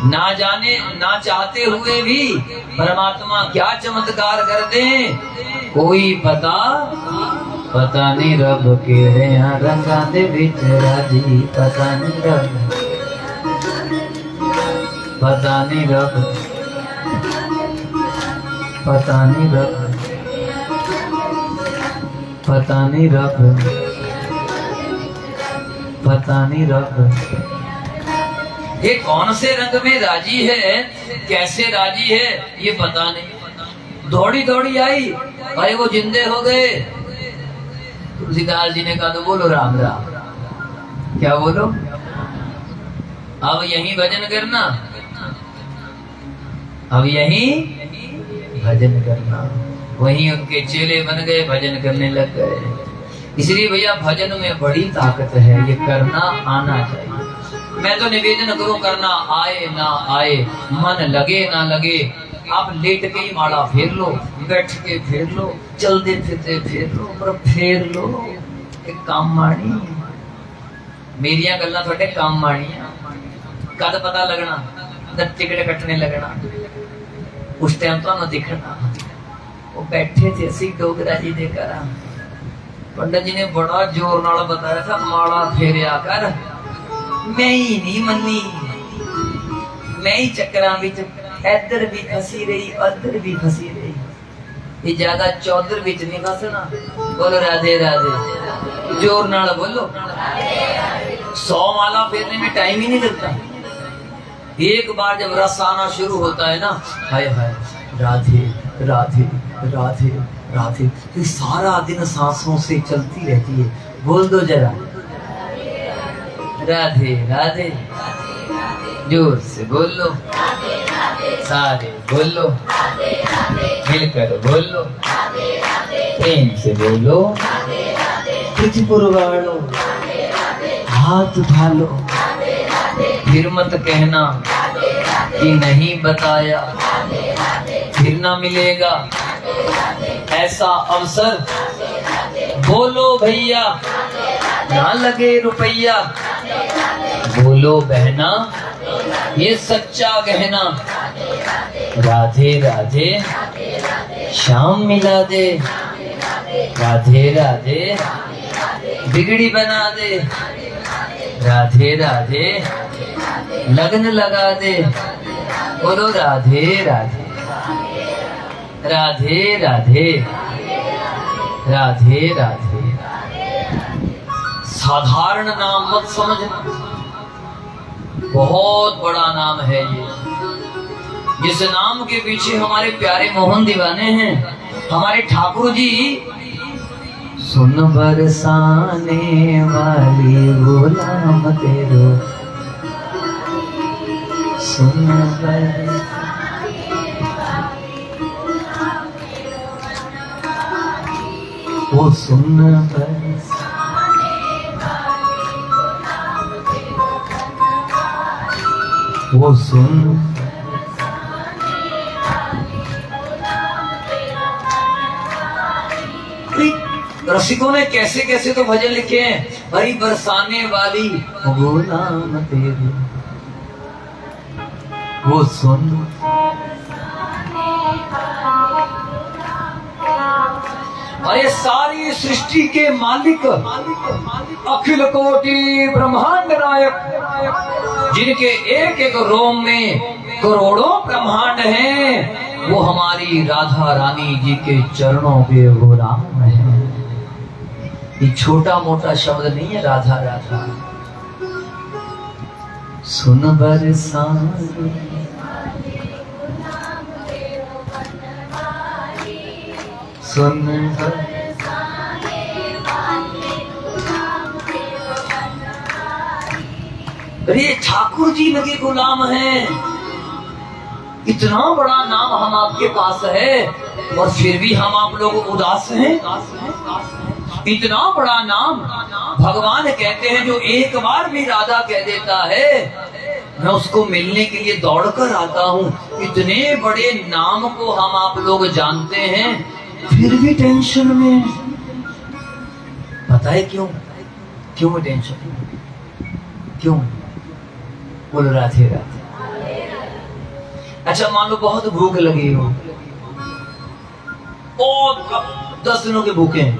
ना जाने ना चाहते हुए भी परमात्मा क्या चमत्कार कर दे, कोई पता पता नहीं रब के रंगा दे बिच राजी, पता नहीं रब, पता नहीं रब, पता नहीं रब, पता नहीं रब, पता नहीं रब, ये कौन से रंग में राजी है, कैसे राजी है ये पता नहीं। दौड़ी दौड़ी आई, अरे वो जिंदे हो गए। तुलसीदास जी ने कहा तो बोलो राम राम। क्या बोलो? अब यहीं भजन करना, अब यहीं भजन करना। वहीं उनके चेले बन गए, भजन करने लग गए। इसलिए भैया भजन में बड़ी ताकत है, ये करना आना चाहिए। मैं तो निवेदन करूं, करना आए ना आए, मन लगे ना लगे, आप लेट के ही माला फेर लो, बैठ के फेर लो, चलते फिरते फेर लो, पर फेर लो। एक काम माणी मेरिया गल्ला थोड़े काम माणिया। कद पता लगना, जब टिकट कटने लगना, उस टाइम तो दिखना। वो बैठे थे असी डोगरा जी दे घर, पंडित जी ने बड़ा जोर नाल बताया था, माला फेरिया कर। मैं ही नहीं मनी, मैं ही चक्करां विच इधर भी फसी रही, उधर भी फसी रही। ये ज्यादा चौधर विच नहीं फसना। बोलो राधे राधे, जोर नाल बोलो। 100 माला फेरने में टाइम ही नहीं लगता। एक बार जब रस आना शुरू होता है ना, हाय हाय राधे राधे राधे राधे, तो सारा दिन सांसों से चलती रहती है। बोल दो जरा राधे राधे, जोर से बोल लो, सारे बोल लो, मिलकर बोल लो, प्रेम से बोलो, कुछ पुरवाड़ो। हाथ उठा लो, फिर मत कहना कि नहीं बताया, फिर ना मिलेगा ऐसा अवसर। बोलो भैया ना लगे रुपैया, बोलो बहना ये सच्चा गहना। राधे राधे शाम मिला दे, राधे राधे बिगड़ी बना दे, राधे राधे लगन लगा दे। बोलो राधे राधे, राधे राधे, राधे राधे। साधारण नाम मत समझना, बहुत बड़ा नाम है ये। जिस नाम के पीछे हमारे प्यारे मोहन दीवाने हैं, हमारे ठाकुर जी। सुन बरसाने वाली गुलाम तेरो, सुन वो सुन वो सुन। रसिकों ने कैसे कैसे तो भजन लिखे हैं। भरी बरसाने वाली गुलाम तेरी, वो सुन। अरे सारी सृष्टि के मालिक, अखिल कोटि ब्रह्मांड नायक, जिनके एक एक रोम में करोड़ों ब्रह्मांड हैं, वो हमारी राधा रानी जी के चरणों के गुलाम हैं। ये छोटा मोटा शब्द नहीं है राधा राधा। सुन बरसाने सुन, अरे ठाकुर जी लगे गुलाम हैं। इतना बड़ा नाम हम आपके पास है और फिर भी हम आप लोग उदास हैं। इतना बड़ा नाम भगवान कहते हैं, जो एक बार भी राधा कह देता है मैं उसको मिलने के लिए दौड़ कर आता हूँ। इतने बड़े नाम को हम आप लोग जानते हैं, फिर भी टेंशन में। पता है क्यों? क्यों टेंशन? क्यों? बोल राधे राधे। अच्छा मान लो बहुत भूख लगी हो, और 10 दिनों के भूखे हैं।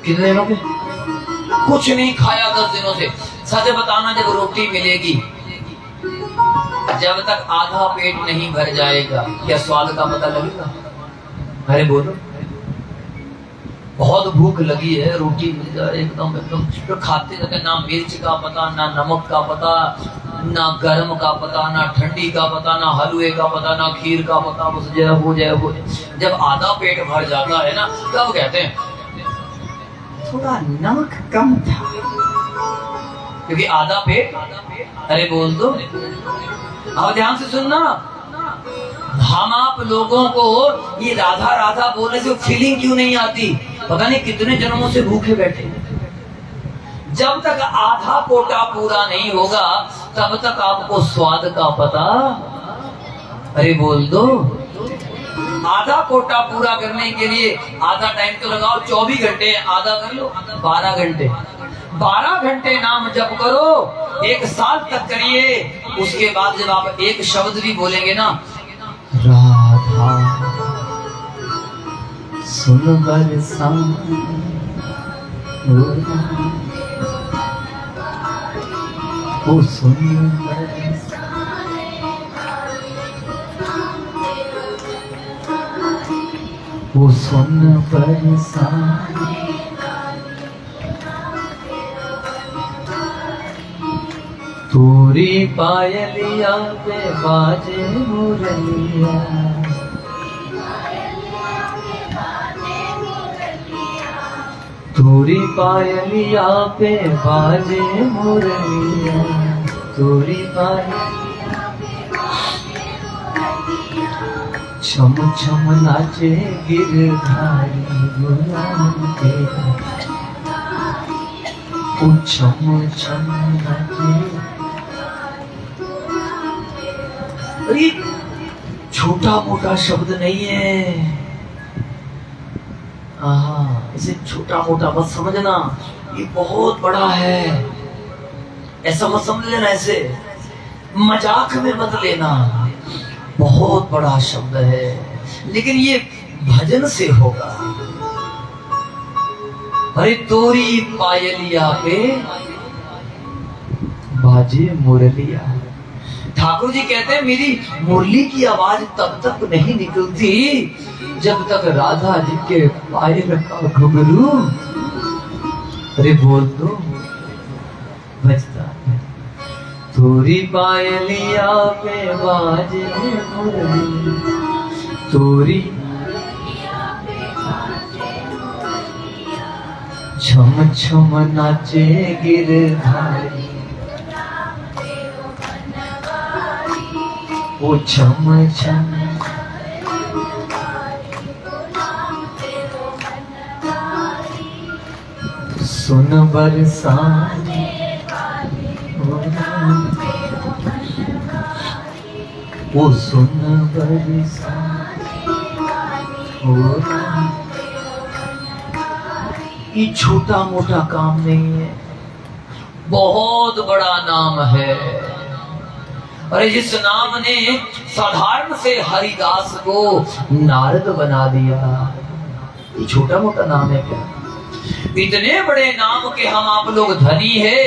कितने दिनों के? कुछ नहीं खाया 10 दिनों से। सच बताना, जब रोटी मिलेगी, जब तक आधा पेट नहीं भर जाएगा, क्या स्वाद का पता लगेगा? अरे बोलो, बहुत भूख लगी है, रोटी मिल जाए एकदम एकदम, तो खाते रहते, ना मिर्च का पता, ना नमक का पता, ना गर्म का पता, ना ठंडी का पता, ना हलवे का पता, ना खीर का पता, बस जय हो जय हो। जब आधा पेट भर जाता है ना, तब कहते हैं थोड़ा नमक कम था, क्योंकि आधा पेट। अरे बोल दो, अब ध्यान से सुनना। हम आप लोगों को ये राधा राधा बोलने से फीलिंग क्यों नहीं आती? पता नहीं कितने जन्मों से भूखे बैठे। जब तक आधा कोटा पूरा नहीं होगा, तब तक आपको स्वाद का पता। अरे बोल दो, आधा कोटा पूरा करने के लिए आधा टाइम तो लगाओ, 24 घंटे, आधा कर लो 12 घंटे। 12 घंटे नाम जप करो, 1 साल तक करिए। उसके बाद जब आप एक शब्द भी बोलेंगे ना, राधा सुन बरसाने, वो सुन वो सुन बरसाने, तोरी पायलिया पे बाजे मुरलिया, तोरी पायलिया पे बाजे मुरलिया, तोरी पायलिया छम छम नाचे गिरधारी गुलाम तेरा। छम छम नाचे। अरे छोटा मोटा शब्द नहीं है, इसे छोटा मोटा मत समझना, ये बहुत बड़ा है। ऐसा मत समझ लेना, ऐसे मजाक में मत लेना। बहुत बड़ा शब्द है, लेकिन ये भजन से होगा। अरे तोरी पायलिया पे बाजे मुरलिया। ठाकुर जी कहते हैं मेरी मुरली की आवाज तब तक नहीं निकलती जब तक राधा जी के पायल का घुंघरू, अरे बोल दो, बजता है। तोरी पायलिया पे बाजे मुरली, तोरी छम छम नाचे गिरधारी, ओ छम छम। सुन बरसाने ओ सुन बरसाने, ये छोटा मोटा काम नहीं है, बहुत बड़ा नाम है। अरे जिस नाम ने साधारण से हरिदास को नारद बना दिया, ये छोटा मोटा नाम है क्या? इतने बड़े नाम के हम आप लोग धनी है।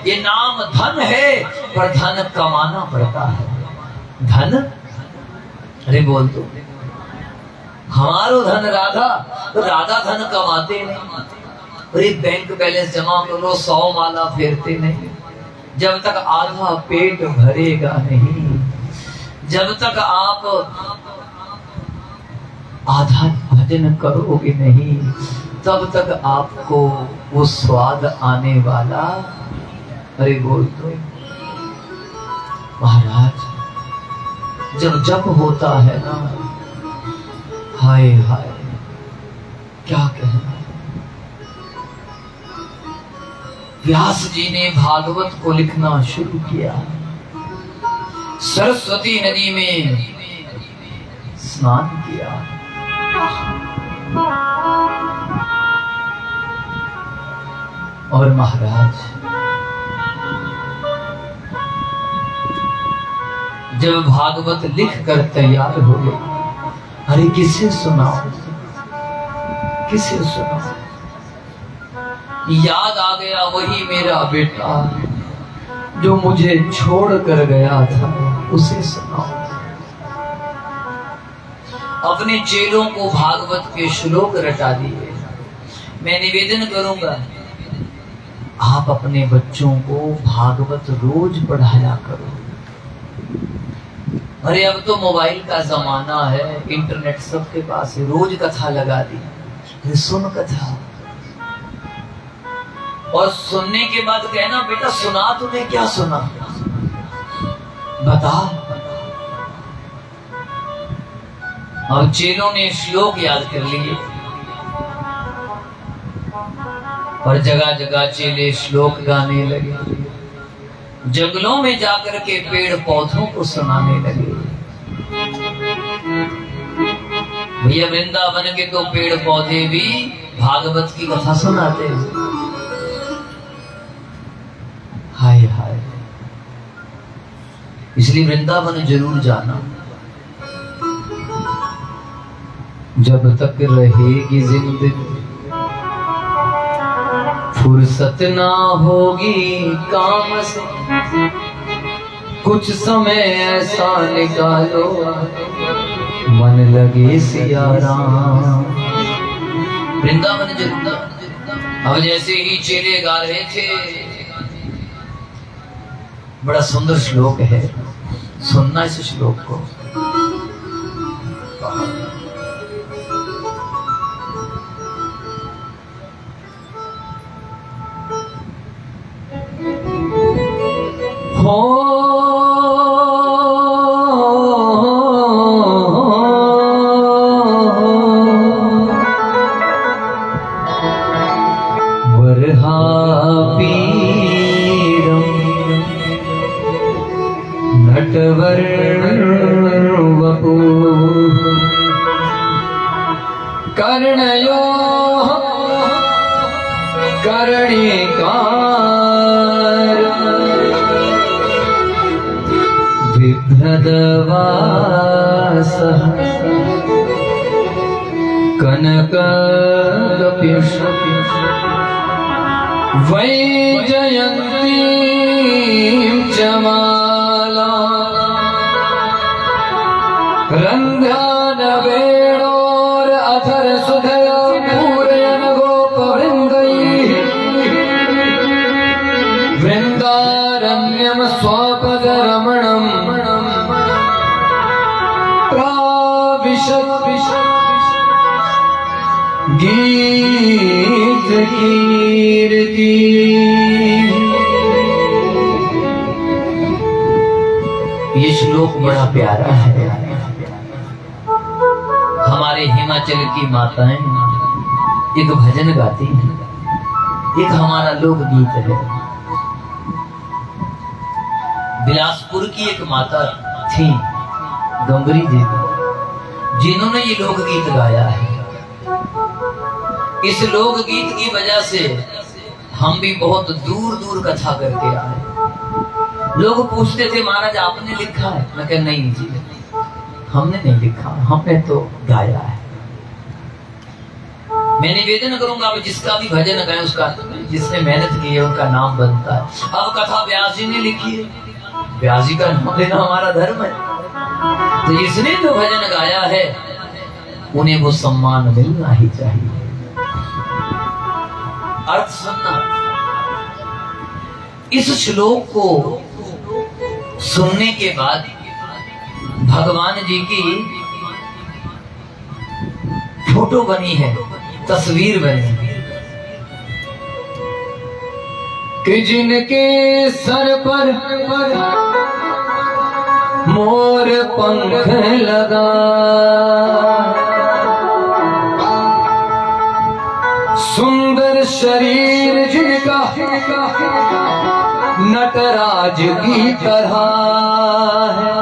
ये नाम धन है, पर धन कमाना पड़ता है। धन, अरे बोल दो, हमारो धन राधा, तो राधा धन कमाते नहीं। अरे बैंक बैलेंस जमा करो, 100 माला फेरते नहीं। जब तक आधा पेट भरेगा नहीं, जब तक आप आधा भजन करोगे नहीं, तब तक आपको वो स्वाद आने वाला। अरे बोल दो महाराज, जब जप होता है ना, हाय हाय क्या कहना। व्यास जी ने भागवत को लिखना शुरू किया, सरस्वती नदी में स्नान किया। और महाराज जब भागवत लिख कर तैयार हो गए, अरे किसे सुनाओ, किसे सुनाओ। याद आ गया वही मेरा बेटा जो मुझे छोड़ कर गया था, उसे सुनाओ। अपने चेलों को भागवत के श्लोक रटा दिए। मैं निवेदन करूंगा, आप अपने बच्चों को भागवत रोज पढ़ाया करो। अरे अब तो मोबाइल का जमाना है, इंटरनेट सबके पास है, रोज कथा लगा दी। अरे सुन कथा, और सुनने के बाद कहना बेटा सुना तूने क्या सुना, बता। और चेलों ने श्लोक याद कर लिए, और जगह जगह चेले श्लोक गाने लगे। जंगलों में जाकर के पेड़ पौधों को सुनाने लगे। भैया वृंदावन के तो पेड़ पौधे भी भागवत की कथा सुनाते हैं। हाय हाय, इसलिए वृंदावन जरूर जाना। जब तक रहेगी जिंदगी फुर्सत ना होगी काम से, कुछ समय ऐसा निकालो मन लगे सिया राम। वृंदावन जरूर। अब जैसे ही चेले गा रहे थे, बड़ा सुंदर श्लोक है, सुनना इस श्लोक को। वरहा वपु कर्णयो कर्णिकार बिभ्रदवासः कनककपिश वैजयन्तीं च माला रन्ध्रानवेणोरधर सुधया पूरयन् गोपवृन्दैः वृन्दारण्यं स्वपदरमणम् प्राविशत् गीत कीर्ति। ये श्लोक बड़ा प्यारा है। हमारे हिमाचल की माताएं एक भजन गाती हैं, एक हमारा लोकगीत है। बिलासपुर की एक माता थी गंगरी देवी, जिन्होंने ये लोकगीत गाया है। इस लोकगीत की वजह से हम भी बहुत दूर दूर कथा करके आए। लोग पूछते थे महाराज आपने लिखा है? मैं कहा नहीं जी, हमने नहीं लिखा, हमने तो गाया है। मैं निवेदन करूंगा जिसका भी भजन गाए उसका, जिसने मेहनत की है उनका नाम बनता है। अब कथा व्यास जी ने लिखी है, व्यास जी का नाम लेना हमारा धर्म है। तो जिसने जो भजन गाया है उन्हें वो सम्मान मिलना ही चाहिए। अर्थ सुनना, इस श्लोक को सुनने के बाद भगवान जी की फोटो बनी है, तस्वीर बनी है कि जिनके सर पर मोर पंख लगा, सुंदर शरीर जिनका नटराज की तरह है,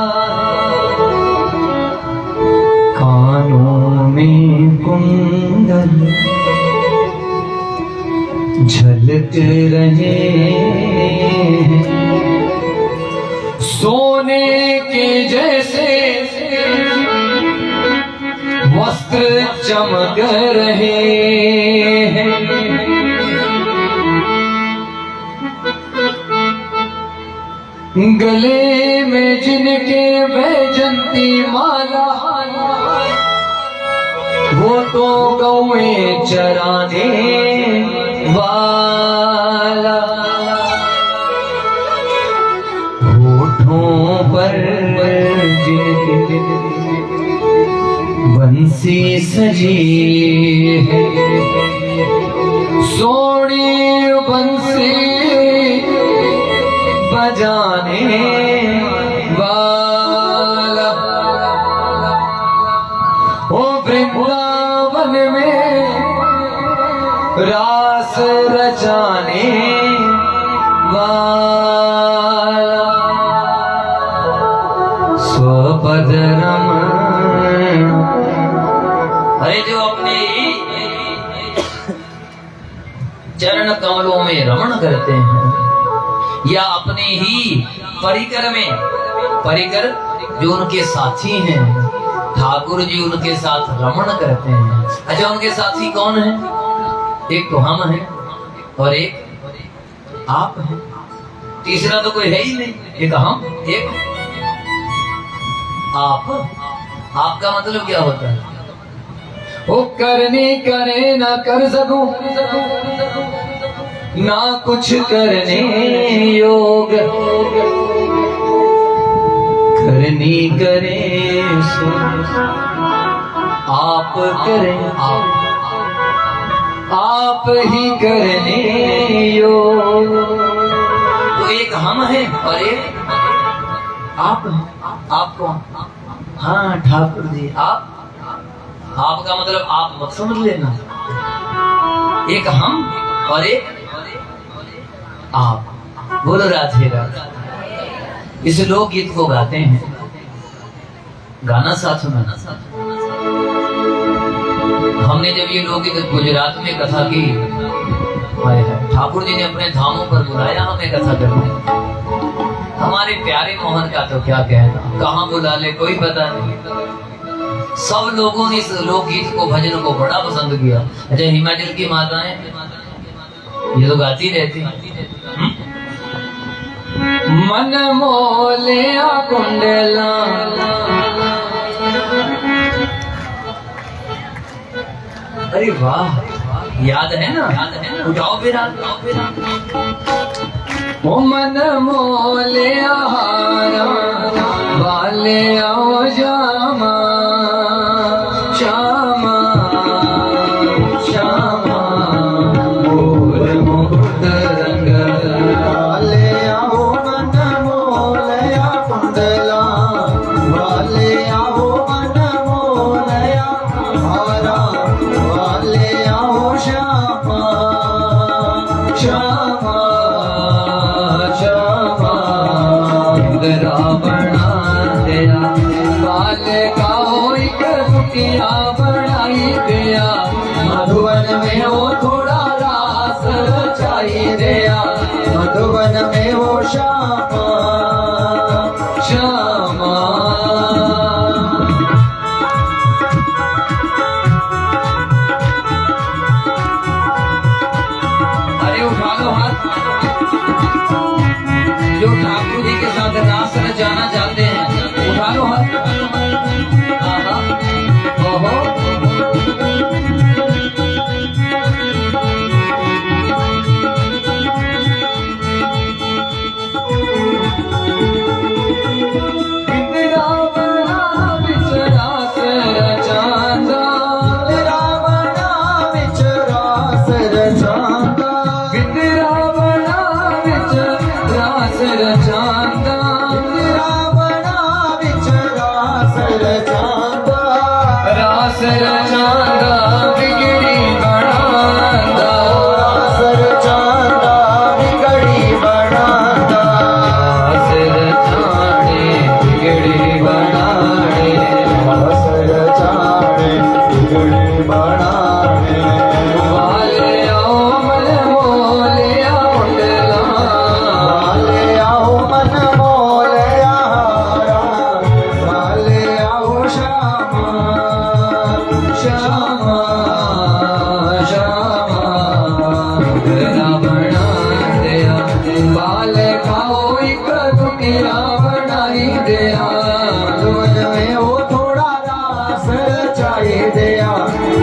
कानों में कुंडल झलक रहे, सोने के जैसे वस्त्र चमक रहे हैं। गले में जिनके वैजंती माला, वो तो गौएं चराने वाला, होठों पर जिनके बंसी सजी है, सोनी बंसी बजाने वाला, ओ वृंदावन में रास रचाने वाला, स्वपद रमण। अरे जो अपने चरण कमलों में रमण करते हैं, या अपने ही परिकर में, परिकर जो उनके साथी हैं, ठाकुर जी उनके साथ रमण करते हैं। अच्छा, उनके साथी कौन है? एक तो हम हैं और एक आप हैं, तीसरा तो कोई है ही नहीं। एक हम, एक आप। आपका मतलब क्या होता है? वो करनी करे ना कर सकूं, ना कुछ करने योग, करनी करे सो आप करें, आप ही करने योग। तो एक हम हैं और एक आप हैं। आप कौन? हाँ, ठाकुर जी। आपका मतलब आप मत समझ लेना, एक हम और एक आप। बोलो राधे राधे। इस लोकगीत को गाते हैं, गाना साथ में ना साथ। हमने जब ये लोकगीत गुजरात में कथा की, ठाकुर जी ने अपने धामों पर बुलाया हमें कथा करने। हमारे प्यारे मोहन का तो क्या कहना, कहाँ बुला ले कोई पता नहीं। सब लोगों ने इस लोकगीत को, भजन को बड़ा पसंद किया। अच्छा, हिमाचल की माताएं ये तो गाती रहती। मन मोलिया कुंडला, अरे वाह, याद है ना, उठाओ फिर ओ मन मोलिया हारा वाले आओ जामा, श्यामा श्यामा मोर मुकुट रंग
वाले आओ मन मोलया कुंडला, वाले आओ मन मोलया हारा, वाले आओ श्यामा श्यामा श्यामा।
रावणा तेरा बाल का एक दुनिया बनाई दिया,
मधुवन में वो
थोड़ा रास रचाई दिया,
मधुवन में वो श्यामा
श्यामा। अरे उठा लो हाथ जो ठाकुर जी के साथ रास रचाना चाहते हैं, उठा लो हाथ। आहा, ओहो,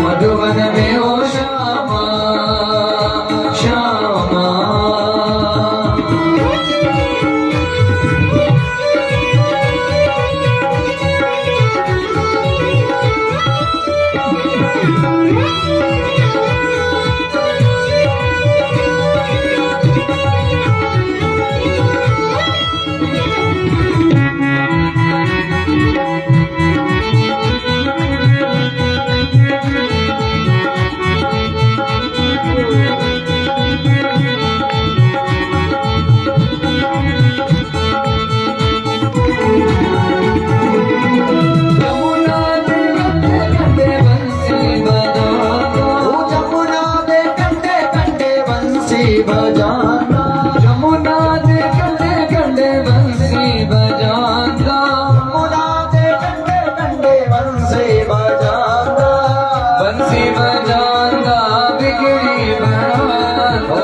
मधुवन में ओ श्यामा श्यामा।
बजाना
यमुना दे कंडे कंडे बंसी बजाना,
यमुना दे कंडे कंडे बंसी बजाना,
बंसी बजाना बिगड़ी बनाना,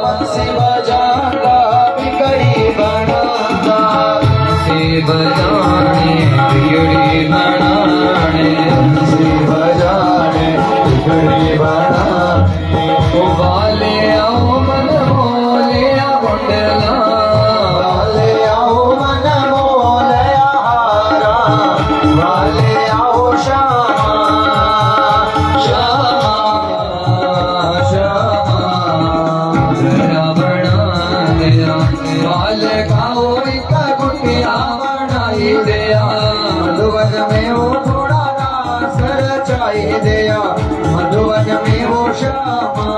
बंसी बजाना बिगड़ी बनाना,
बंसी बजाने बिगड़ी बनाने,
बंसी बजाने बिगड़ी बनाने।
ओ वाले आओ मन मोलिया कुंडला,
वाले आओ मन मोलया हारा, वाले आओ श्यामा श्यामा श्यामा।
रावणा तेरा बाल खाओ एक कुटिया बनाई दिया,
मधुवन में वो थोड़ा रास रचाई दिया, मधुवन में वो श्यामा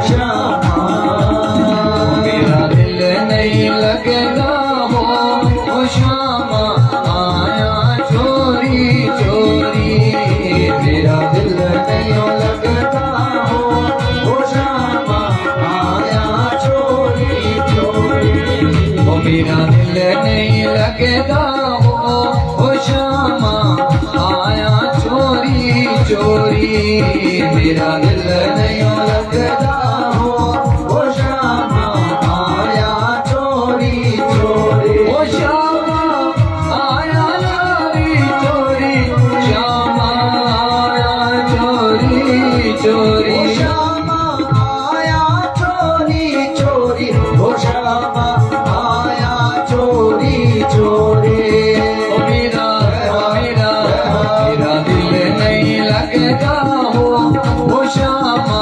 श्यामा।
मेरा दिल नहीं लगेगा हो मेरा दिल नहीं लगता ओ श्यामा आया चोरी चोरी मेरा दिल नहीं लगता ओ श्यामा आया चोरी चोरी ओ श्यामा आया चोरी चोरी श्यामा आया चोरी चोरी
श्यामा आया चोरी चोरी ओ श्यामा आया चोरी चोरी
मेरा दिल नहीं लगता ओ श्यामा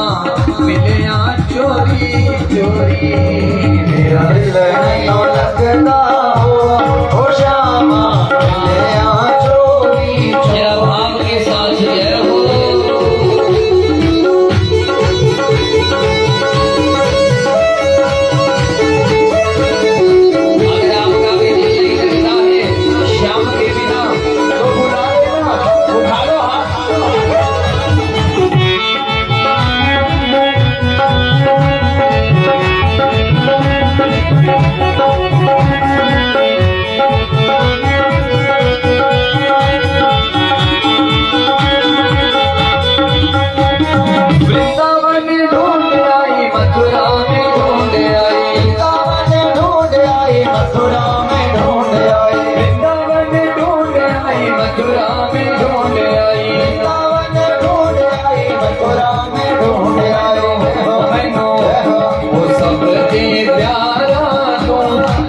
मिलिया चोरी चोरी मेरा
दिल नहीं लगता ओ श्यामा मिलिया चोरी
जरा भाव के साथ जय हो अगर आपका भी दिल नहीं लगता है श्याम के बिना तो बुला लेना उठा लो वृंदावन ढूंढ आई मथुरा में ढूंढ आई
वृंदावन ढूंढ आई मथुरा में ढूंढ आई
वृंदावन ढूंढ आई मथुरा में ढूंढ आई
वृंदावन ढूंढ आई मथुरा में ढूंढ आई
मैनो वो सबसे प्यारा तो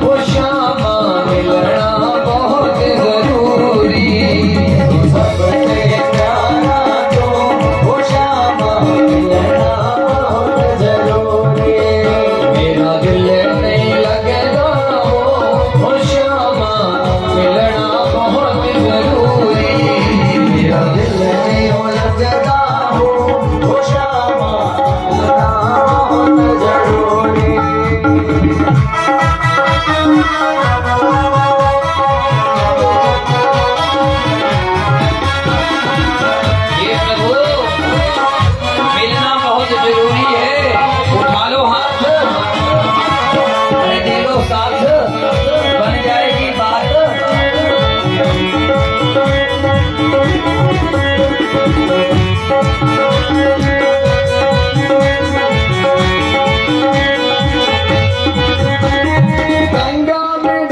वो श्यामा मिलना बहुत जरूरी
सबसे प्यारा तो ओ श्यामा मिलना बहुत जरूरी
मेरा दिल नहीं लगता वो श्यामा मिलना बहुत जरूरी मेरा
दिल नहीं लगता ओ श्यामा मिलना बहुत जरूरी
ये प्रभु मिलना बहुत जरूरी है उठा लो हाथ अरे दे लो साथ बन जाएगी बात गंगा में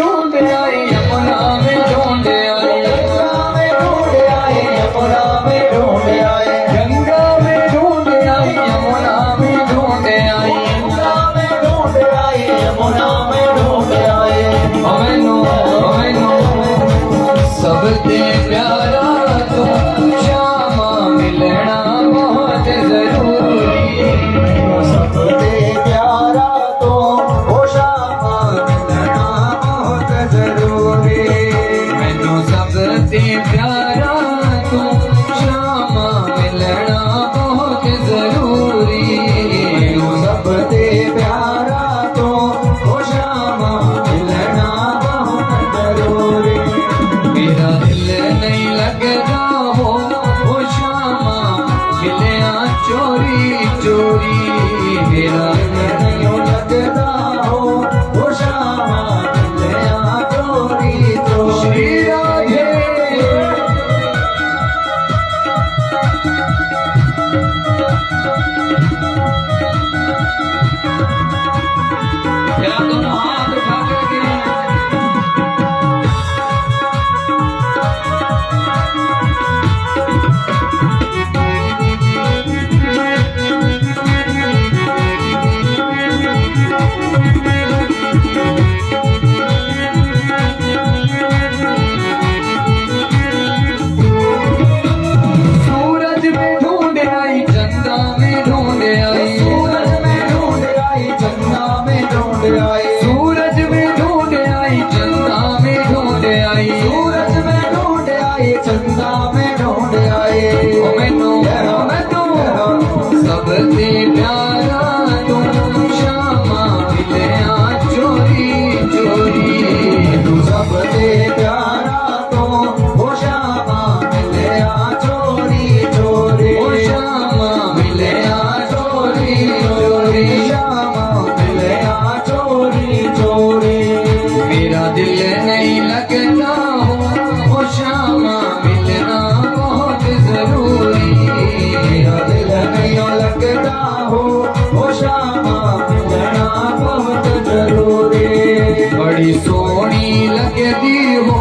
बड़ी सोहनी लगदी हो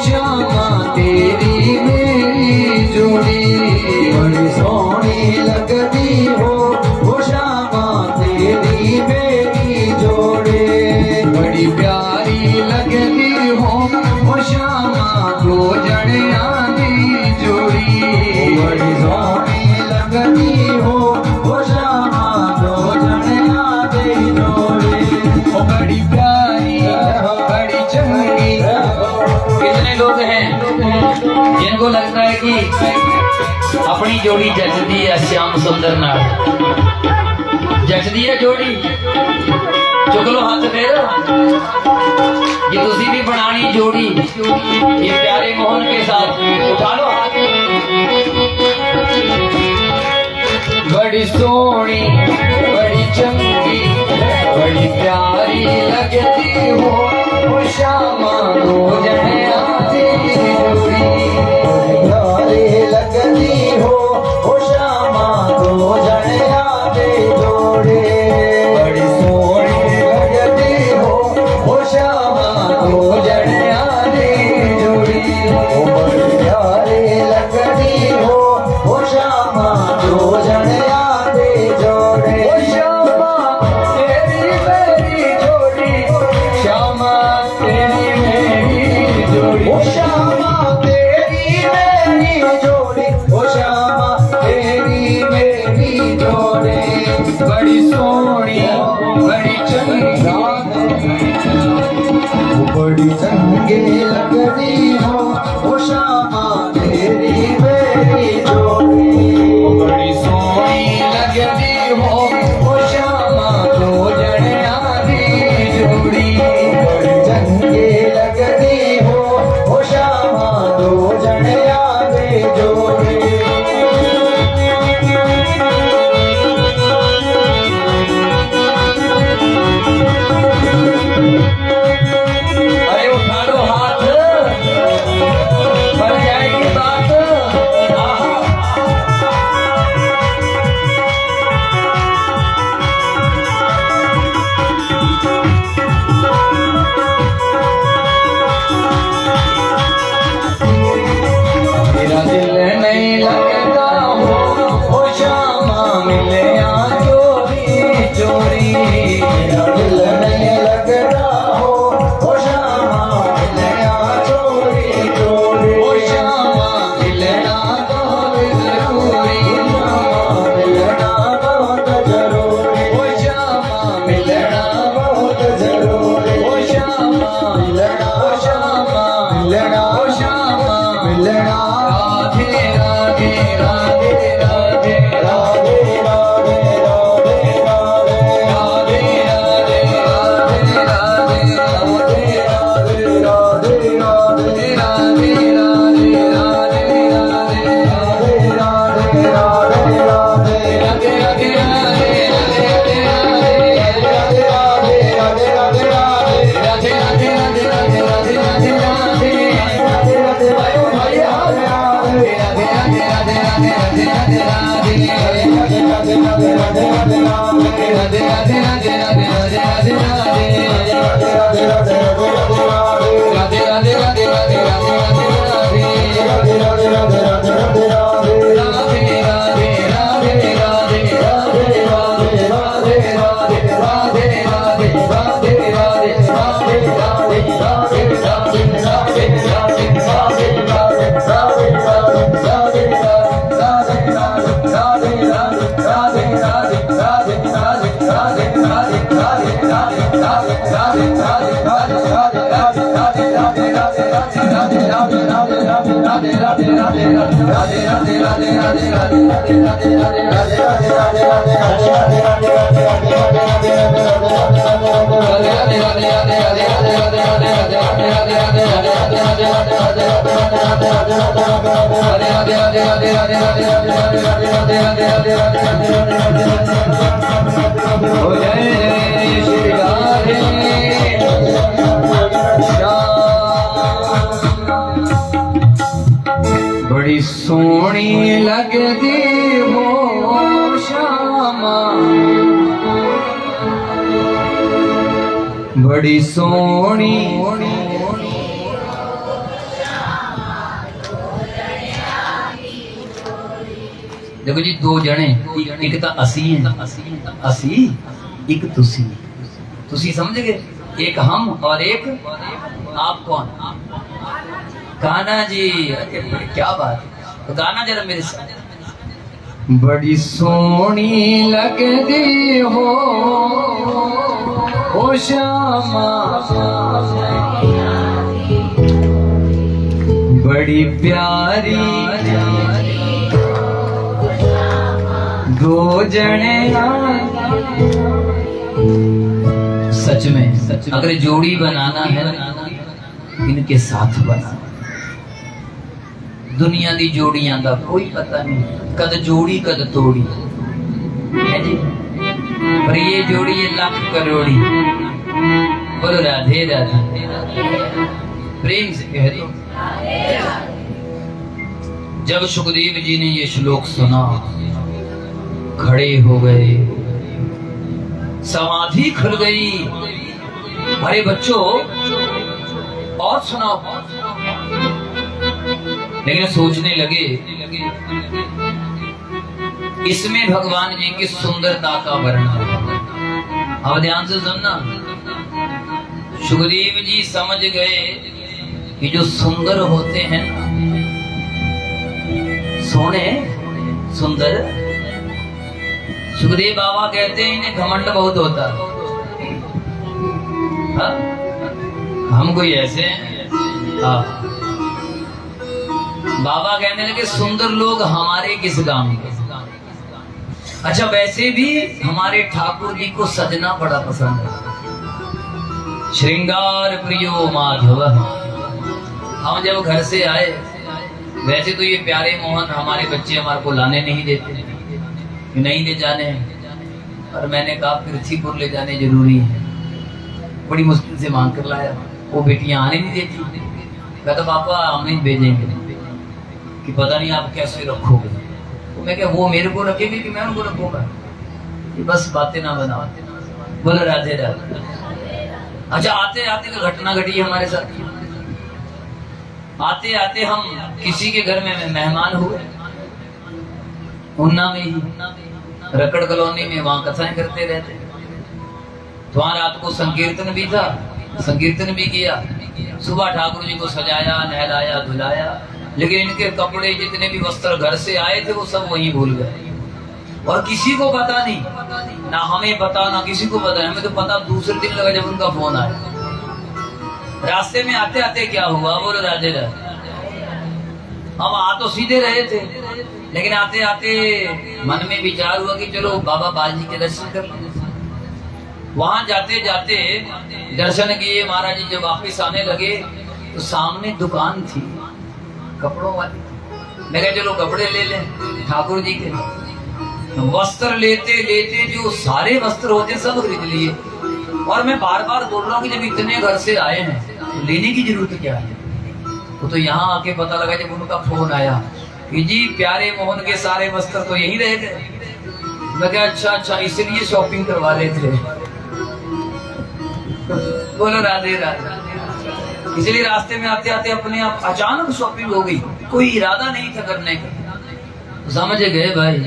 श्यामा तेरी मेरी जोड़ी।
बड़ी सोहनी लगदी हो श्यामा तेरी मेरी जोड़ी।
बड़ी प्यारी लगदी हो श्यामा दो जणियां दी जोड़ी।
बड़ी सोहनी लगदी हो श्यामा दो जणियां दी जोड़ी।
ओ बड़ी प्यारी बड़ी चंगी। कितने लोग हैं जिनको लगता है कि अपनी जोड़ी जचदी है श्याम सुंदर नाल? जचदी है जोड़ी? चुक लो हाथ फिर ये तुसी भी बनानी जोड़ी ये प्यारे मोहन के साथ। उठा लो हाथ। बड़ी सोहनी बड़ी चंगी बड़ी प्यारी लगती हो श्यामा दो जणियां दी जोड़ी।
प्यारी लगदी हो श्यामा दो जणियां दी जोड़ी।
बड़ी सोहनी लगती हो श्यामा दो जणियां दी जोड़ी।
बड़ी प्यारी लगदी हो श्यामा दो जणियां दी जोड़ी।
ओ श्यामा तेरी मेरी जोड़ी श्यामा तेरी मेरी जोड़ी।
ओ श्यामा तेरी मेरी जोड़ी। ओ श्यामा तेरी मेरी जोड़ी।
बड़ी सोहनी बड़ी चंगी
बड़ी चंगी लगदी हो श्यामा तेरी मेरी जोड़ी।
बड़ी सोहनी लगदी हो श्यामा दो जणियां दी जोड़ी।
बड़ी चंगी लगदी हो श्यामा दो जणियां दी जोड़ी।
अरे उठा लो हाथ बढ़ जाएगी बात। आहा। तेरा दिल नहीं लगता हो श्यामा मिले चोरी चोरी।
मेरा दिल नहीं लगता हो श्यामा मिलया चोरी चोरी।
ओ श्यामा मिलना तो जरूरी।
मिलना बहुत जरूरी।
ओ श्यामा मिलना
बहुत जरूरी।
ओ श्यामा
मिलना
ओ श्यामा
मिलना
ओ श्यामा
मिलना।
राधे राधे राधे राधे
राधे राधे राधे राधे।
राधे राधे राधे राधे राधे
राधे राधे राधे
राधे राधे राधे राधे
राधे राधे राधे राधे।
राधे राधे राधे राधे राधे राधे राधे राधे राधे राधे राधे राधे राधे भाई भाई राधे राधे राधे राधे राधे राधे राधे राधे राधे राधे बड़ी सोहनी लगदी हो श्यामा बड़ी सोनी देखो जी दो जने एक तो असी है असी एक तुसी समझ गए एक हम और एक आप कौन कान्हा जी अरे क्या बात है तो गाना जरा मेरे साथ बड़ी सोनी लगदी हो ओ श्यामा बड़ी प्यारी दो जने सच में अगर जोड़ी बनाना है इनके साथ बनाना दुनिया दी जोड़ियां का कोई पता नहीं कद जोड़ी कद तोड़ी है जी पर ये जोड़ी ये लाख करोड़ी बोलो राधे राधे प्रेम से कह दो जब सुखदेव जी ने ये श्लोक सुना खड़े हो गए समाधि खुल गई अरे बच्चों और सुनाओ लेकिन सोचने लगे इसमें भगवान जी की सुंदरता का वर्णन अब ध्यान से सुनना सुखदेव जी समझ गए कि जो सुंदर होते हैं सोने सुंदर सुखदेव बाबा कहते हैं इन्हें घमंड बहुत होता हाँ? हम कोई ऐसे हैं हाँ बाबा कहने लगे सुंदर लोग हमारे किस काम के अच्छा वैसे भी हमारे ठाकुर जी को सजना बड़ा पसंद है श्रृंगार प्रियो माधव हम जब घर से आए वैसे तो ये प्यारे मोहन हमारे बच्चे हमारे को लाने नहीं देते नहीं ले जाने और मैंने कहा पृथ्वीपुर ले जाने जरूरी है बड़ी मुश्किल से मांग कर लाया वो बेटियां आने नहीं देती कहता पापा हम नहीं भेजेंगे कि पता नहीं आप कैसे रखोगे तो मैं क्या वो मेरे को रखेगी कि मैं उनको रखूंगा ये बस बातें ना बनाओ बोलो राधे राधे अच्छा आते आते तो घटना घटी हमारे साथ आते आते हम किसी के घर में मेहमान हुए उन्ना में ही रकड़ कॉलोनी में वहां कथाएं करते रहते तो वहां रात को संकीर्तन भी था संकीर्तन भी किया सुबह ठाकुर जी को सजाया नहलाया धुलाया लेकिन इनके कपड़े जितने भी वस्त्र घर से आए थे वो सब वहीं भूल गए और किसी को पता नहीं ना हमें पता ना किसी को पता हमें तो पता दूसरे दिन लगा जब उनका फोन आया रास्ते में आते आते क्या हुआ बोलो राधे राधे हम आ तो सीधे रहे थे लेकिन आते आते मन में विचार हुआ कि चलो बाबा बाल जी के दर्शन कर लें वहां जाते जाते दर्शन किए महाराज जी जब वापिस आने लगे तो सामने दुकान थी कपड़ों वाली मैं कहा चलो कपड़े ले लें ठाकुर जी के वस्त्र लेते लेते जो सारे वस्त्र होते सब खरीद लिए और मैं बार बार बोल रहा हूँ कि जब इतने घर से आए हैं तो लेने की जरूरत क्या है तो यहाँ आके पता लगा जब उनका फोन आया कि जी प्यारे मोहन के सारे वस्त्र तो यही रह गए मैं क्या अच्छा इसलिए शॉपिंग करवा रहे थे बोलो राधे राधे इसलिए रास्ते में आते आते अपने आप अचानक शॉपिंग हो गई कोई इरादा नहीं था करने का समझ गए भाई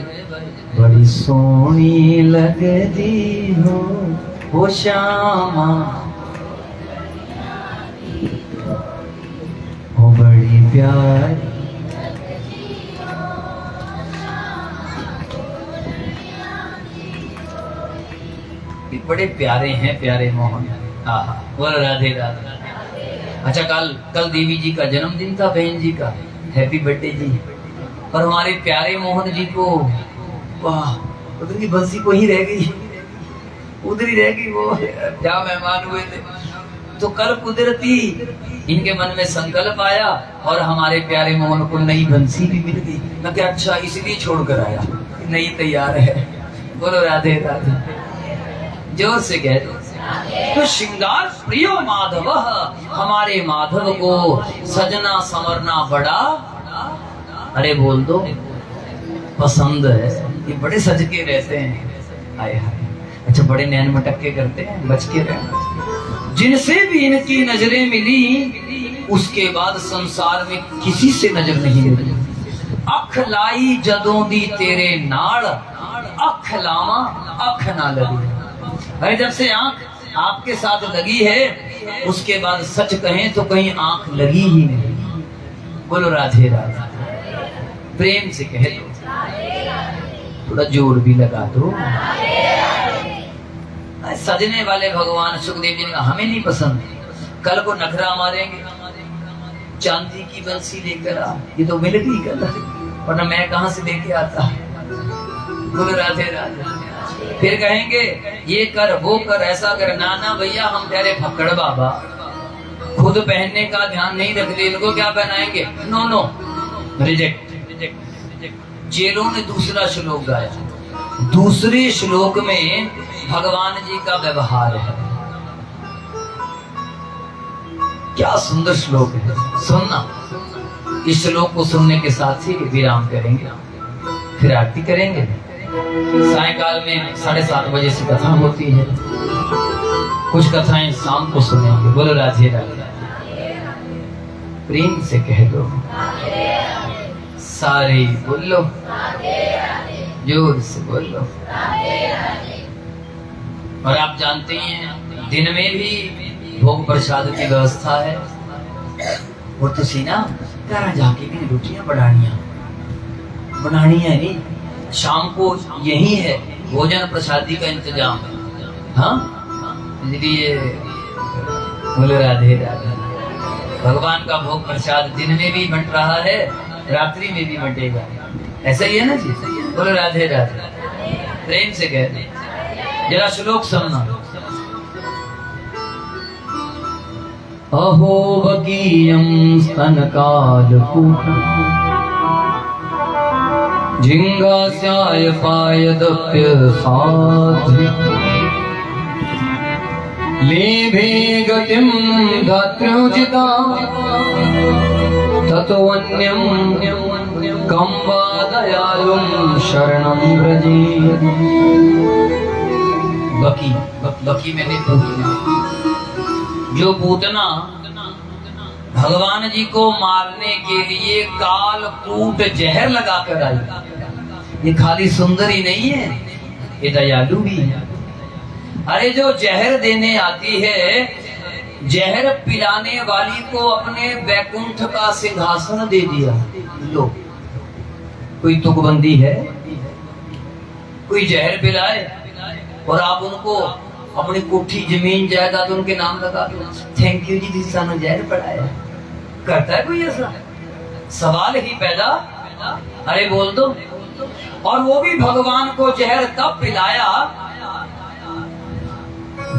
बड़ी सोनी लगती हो श्यामा ओ बड़ी प्यारी बड़े प्यारे हैं प्यारे मोहन बोल राधे राधे अच्छा कल देवी जी का जन्मदिन था बहन जी का हैप्पी बर्थडे जी और हमारे प्यारे मोहन जी को वाह उधर की बंसी को ही रह गई उधर ही रह गई वो जहाँ मेहमान हुए थे तो कल कुदरती इनके मन में संकल्प आया और हमारे प्यारे मोहन को नई बंसी भी मिल गई मैं क्या अच्छा इसलिए छोड़कर आया नई तैयार है बोलो राधे राधे जोर से कह दो तो श्रृंगार प्रियो माधव हमारे माधव को सजना समरना बड़ा अरे बोल दो पसंद है ये बड़े सज के रहते हैं आए हाय अच्छा बड़े नैन मटक्के करते हैं बच के रहना जिनसे भी इनकी नजरें मिली उसके बाद संसार में किसी से नजर नहीं मिली। अख लाई जदों दी तेरे नाल, अख लावा अख ना लगी। अरे जब से आंख आपके साथ लगी है उसके बाद सच कहें तो कहीं आंख लगी ही नहीं। बोलो राधे राधे, प्रेम से कह दो, थोड़ा जोर भी लगा दो। सजने वाले भगवान सुखदेव जी ने कहा हमें नहीं पसंद, कल को नखरा मारेंगे, चांदी की बंसी लेकर आ, ये तो मिल गई कल, वरना मैं कहां से लेके आता। बोलो राधे राधे। फिर कहेंगे ये कर वो कर ऐसा कर, ना भैया हम तेरे फक्कड़ बाबा, खुद पहनने का ध्यान नहीं रखते, इनको क्या पहनाएंगे, नो नो, रिजेक्ट। चेलों ने दूसरा श्लोक गाया। दूसरे श्लोक में भगवान जी का व्यवहार है, क्या सुंदर श्लोक है, सुनना। इस श्लोक को सुनने के साथ ही विराम करेंगे, फिर आरती करेंगे। सायंकाल में 7:30 बजे से कथा होती है, कुछ कथाएं शाम को सुनेंगे। बोलो राधे राधे, प्रेम से कह दो, सारे बोलो, जोर से बोलो। और आप जानते हैं दिन में भी भोग प्रसाद की व्यवस्था है, और तो सीना घर जाके भी रोटियां बनानी है नहीं, शाम को यही है भोजन प्रसादी का इंतजाम। हाँ, इसलिए बोलो राधे राधे। भगवान का भोग प्रसाद दिन में भी बंट रहा है, रात्रि में भी बंटेगा, ऐसा ही है ना जी। बोलो राधे राधे, प्रेम से कह दे। जरा श्लोक सुनना। अहो बकीयं स्तनकालकूटं जिंगास्याय पायदप्य साध्वी लेभे गतिं धात्र्योचिता ततोऽन्यं कं वा दयालुं शरणं व्रजेत्। बकी मैंने पूतना, जो पूतना भगवान जी को मारने के लिए कालकूट जहर लगाकर आई। ये खाली सुंदर ही नहीं है, ये दयालु भी है। अरे जो जहर देने आती है, जहर पिलाने वाली को अपने वैकुंठ का सिंहासन दे दिया। लो, कोई तुकबंदी है, कोई जहर पिलाए और आप उनको अपनी कोठी जमीन जायदाद उनके नाम लगा दो, थैंक यू जी जिस सानू जहर पड़ाया। करता है कोई ऐसा? सवाल ही पैदा, अरे बोल दो। और वो भी भगवान को जहर तब पिलाया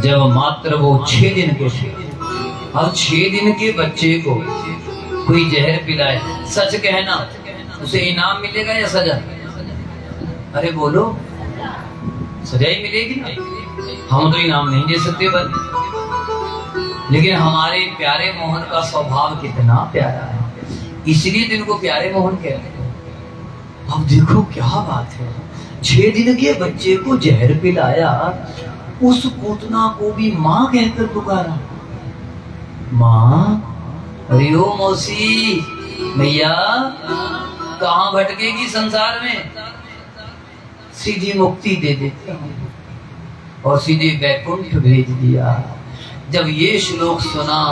जब मात्र वो 6 दिन के थे। अब 6 दिन के बच्चे को कोई जहर पिलाए, सच कहना उसे इनाम मिलेगा या सजा? अरे बोलो, सजा ही मिलेगी ना। हम तो इनाम नहीं दे सकते बस, लेकिन हमारे प्यारे मोहन का स्वभाव कितना प्यारा है, इसलिए दिन को प्यारे मोहन कहते हैं। अब देखो क्या बात है, 6 दिन के बच्चे को जहर पिलाया, उस पूतना को भी माँ कहकर पुकारा। माँ, अरे ओ मौसी, भैया कहाँ भटकेगी संसार में, सीधी मुक्ति दे देता हूँ, और सीधे वैकुंठ भेज दिया। जब ये श्लोक सुना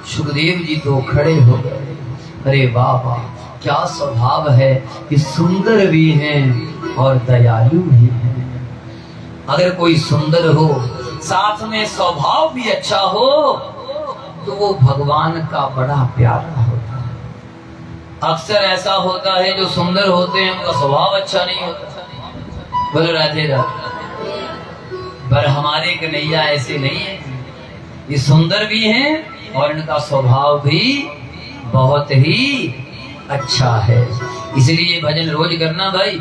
सुखदेव जी तो खड़े हो गए। अरे वाह वाह, क्या स्वभाव है, कि सुंदर भी हैं और दयालु भी हैं। अगर कोई सुंदर हो साथ में स्वभाव भी अच्छा हो तो वो भगवान का बड़ा प्यारा होता है। अक्सर ऐसा होता है जो सुंदर होते हैं उनका स्वभाव अच्छा नहीं होता। बोलो राधे राधे। पर हमारे कन्हैया ऐसे नहीं है, ये सुंदर भी हैं और इनका स्वभाव भी बहुत ही अच्छा है। इसलिए भजन रोज करना भाई।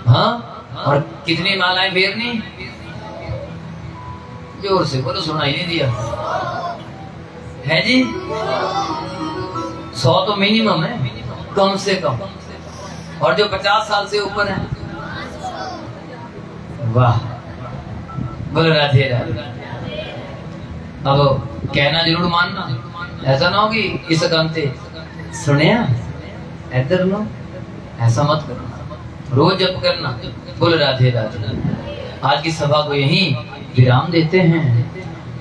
हाँ, और कितनी मालाएं फेरनी, जोर से बोलो, सुनाई नहीं दिया है जी। 100 तो मिनिमम है, कम से कम। और जो 50 साल से ऊपर है, वाह, बोलो राधे राधे। अब कहना जरूर मानना, ऐसा ना हो कि इस गंते सुनिया इधर लो, ऐसा मत करना, रोज जप करना। बोल राधे राधे। आज की सभा को यहीं विराम देते हैं।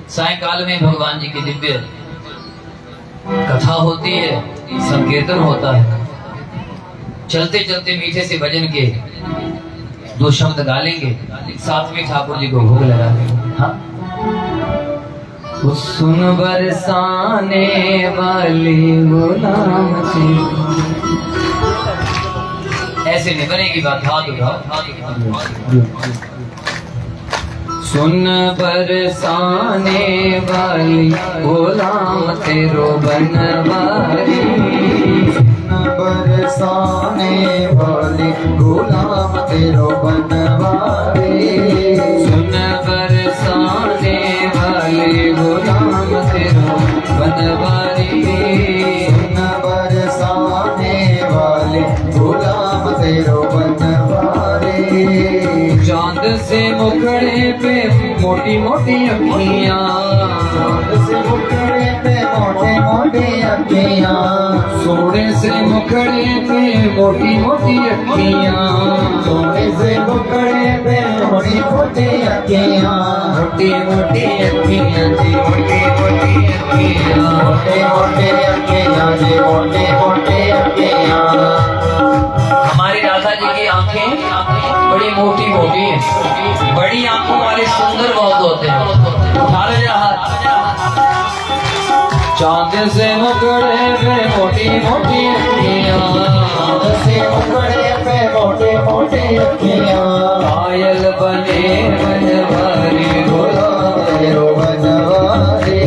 सायंकाल में भगवान जी की दिव्य कथा होती है, संकीर्तन होता है। चलते चलते मीठे से भजन के 2 शब्द गालेंगे, साथ में ठाकुर जी को भोग लगा देंगे। हाँ, सुन बरसाने वाली गुलाम से, ऐसे नहीं बनेगी बात। हाथ उठाओ। सुन बरसाने वाली गुलाम तेरो बनवारी,
बरसाने वाली गुलाम तेरो बनवारी।
सुन बरसाने वाली गुलाम तेरो बनवारी।
सुन बरसाने वाली गुलाम तेरो बनवारी।
चांद से मुखड़े पे मोटी मोटी अखियां,
चांद से मुखड़े पे मोटी मोटी अखियां,
सोने से मुखड़े पे मोटी मोटी अखियां,
सोने से मुखड़े पे मोटी मोटी अखियां,
मोटी मोटी अखियां जी, मोटी मोटी अखियां,
मोटे मोटे अखियां जी, मोटे मोटे अखियां।
हमारी राधा जी की आंखें बड़ी मोटी मोटी हैं, बड़ी आंखों वाले सुंदर बहुत होते हैं। उठा ले जा हाथ। चांद से मुखड़े पे मोटी मोटी अखियां,
चांद से मुखड़े पे मोटे मोटे अखियां,
पायल बने बनवारी
गुलाम तेरो बनवारी।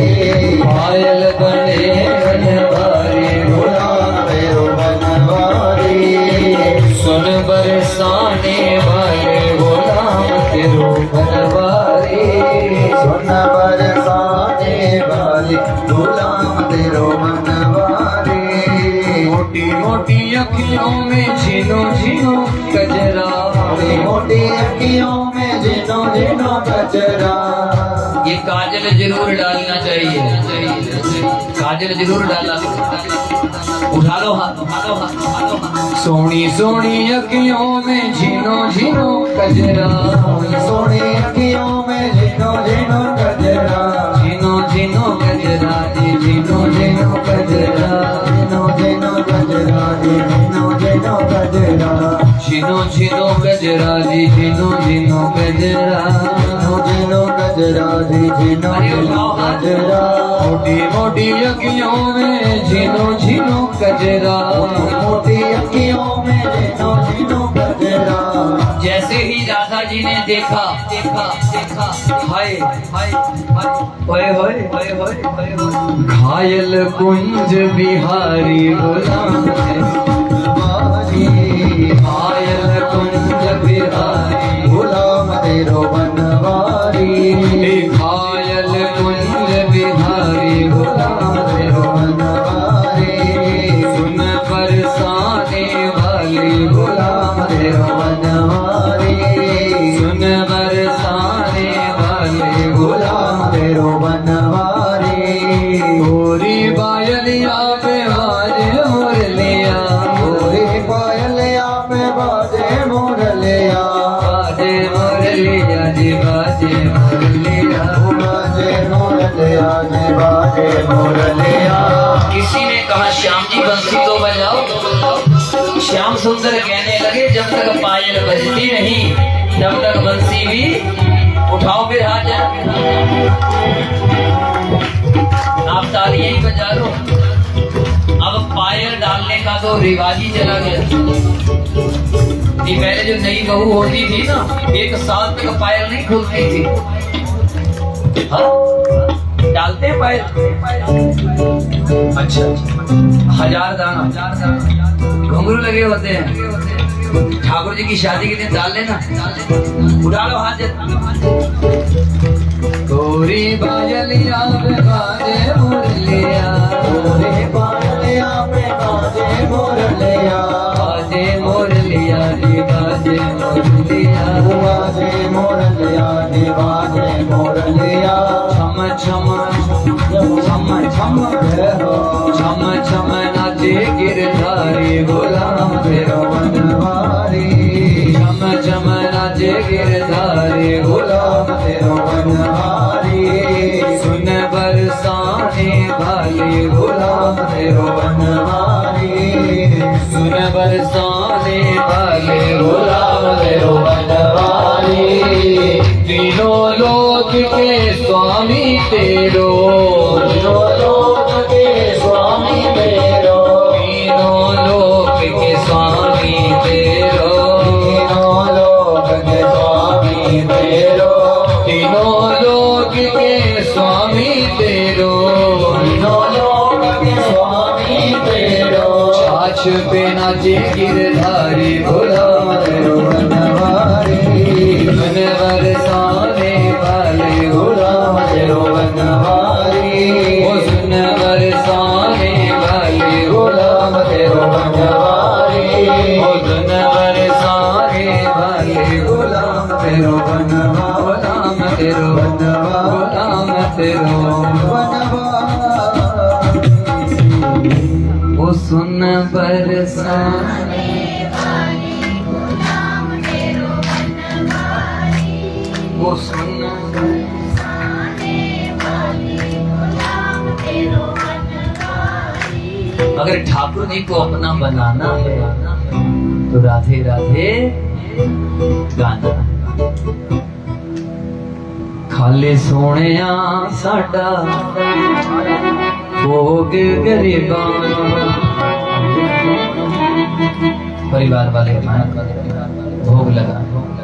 पायल बने बनवारी
गुलाम तेरो बनवारी।
सुन बरसाने वाले गुलाम तेरो बनवारी।
सुन बरसाने वाली गुलाम तेरो बनवारी।
मोटी मोटी अखियों में झीनो झीनो कजरा,
मोटी अखियों में जिनो जिनो कचरा।
ये काजल जरूर डालना चाहिए, काजल जरूर डाला। उठा लो हाथ, उठा लो हाथ, उठा लो हाथ। सोनी सोनी अखियों में झीनो झीनो कजरा,
सोनी अखियों में जिनो जिनो कचरा।
झीनो झीनो कजरा जी, झीनो झीनो कजरा,
जिनो जिनो कचरा जी, जिनो जिनो कचरा।
झीनो झीनो कजरा जी, झीनो झीनो कजरा,
जिनो जिनो कचरा जी, जिनो जिनो कचरा।
मोटी मोटी अखियों में झीनो झीनो कजरा,
मोटी अखियों में जिनो जिनो कचरा।
जैसे ही राधा जी ने देखा देखा देखा, हाय हाय हाय, होए होए होए होए होए होए। घायल कुंज बिहारी गुलाम
बनवारी।
घायल कुंज बिहारी
गुलाम तेरो बनवारी।
घायल कुंज बिहारी गुलाम तेरो
बनवारी।
सुन बरसाने वाली गुलाम तेरो
बनवारी।
सुन बरसाने वाली
गुलाम तेरो बनवारी।
गोरी बायलिया पे बाजे मुरलिया,
गोरी पायलिया पे बाजे मुरलिया।
बाजे मुरलिया जी, बाजे मुरलिया।
बाजे मुरलिया जी, बाजे मुरलिया।
किसी ने कहा श्याम जी बंसी तो बजाओ। श्याम सुंदर कहने लगे जब तक पायल बजती नहीं तब तक बंसी भी उठाओ फिर हाथ। आप तालियां ही बजा लो। अब पायल डालने का तो रिवाज ही चला गया। ये पहले जो नई बहू होती थी ना, 1 साल तक पायल नहीं खुलती थी। हाँ? डालते हैं पायल। अच्छा, 1000 दाना घुंघरू लगे होते हैं। ठाकुर जी की शादी के दिन डाल लेना। उठा लो हाथ। गोरी बाजलिया पे बाजे मुरलिया,
गोरी पायलिया पे बाजे मुरलिया।
बाजे मुरलिया जी, बाजे मुरलिया।
बाजे मुरलिया जी, बाजे मुरलिया।
छम छम
छम हो
छम छम नाचे गिरधारी गुलाम तेरो
बनवारी
छम छम नाचे गिरधारी गुलाम तेरो
बनवारी
सुन बरसाने वाले गुलाम तेरो
बनवारी
सुन बरसाने वाले गुलाम
गुलाम तेरो बनवारी
तीनों लोक के स्वामी तेरो
तीनों लोक के स्वामी तेरो
तीनों लोक के स्वामी तेरो
तीनों लोक के स्वामी तेरो
तीनों लोक के स्वामी तेरो
तीनों लोक के स्वामी तेरो
छाछ पे नाचे गिरधारी गुलाम तेरो
बनवारी
मन बरसाने वाले
गुलाम तेरो बनवारी
ओ सुन बरसाने वाले
गुलाम तेरो बनवारी
ओ सुन बरसाने वाले गुलाम तेरो गुलाम तेरो गुलाम तेरो ओ सुन बरसाने ओ सुन अगर ठाकुर जी को अपना बनाना है तो राधे राधे गाना है। खाले सोनिया साडा भोग गरीबां परिवार वाले भोग लगा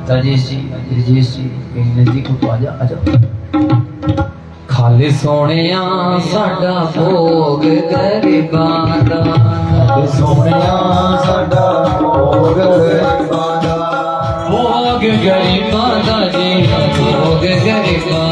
राजेश जी ब्रजेश जी इंग्लिश जी को आजा आजा खाले सोनिया साडा भोग गरीबां दा
सोनिया साडा भोग गरीबां दा
भोग गरीबां दा जी भोग गरीबां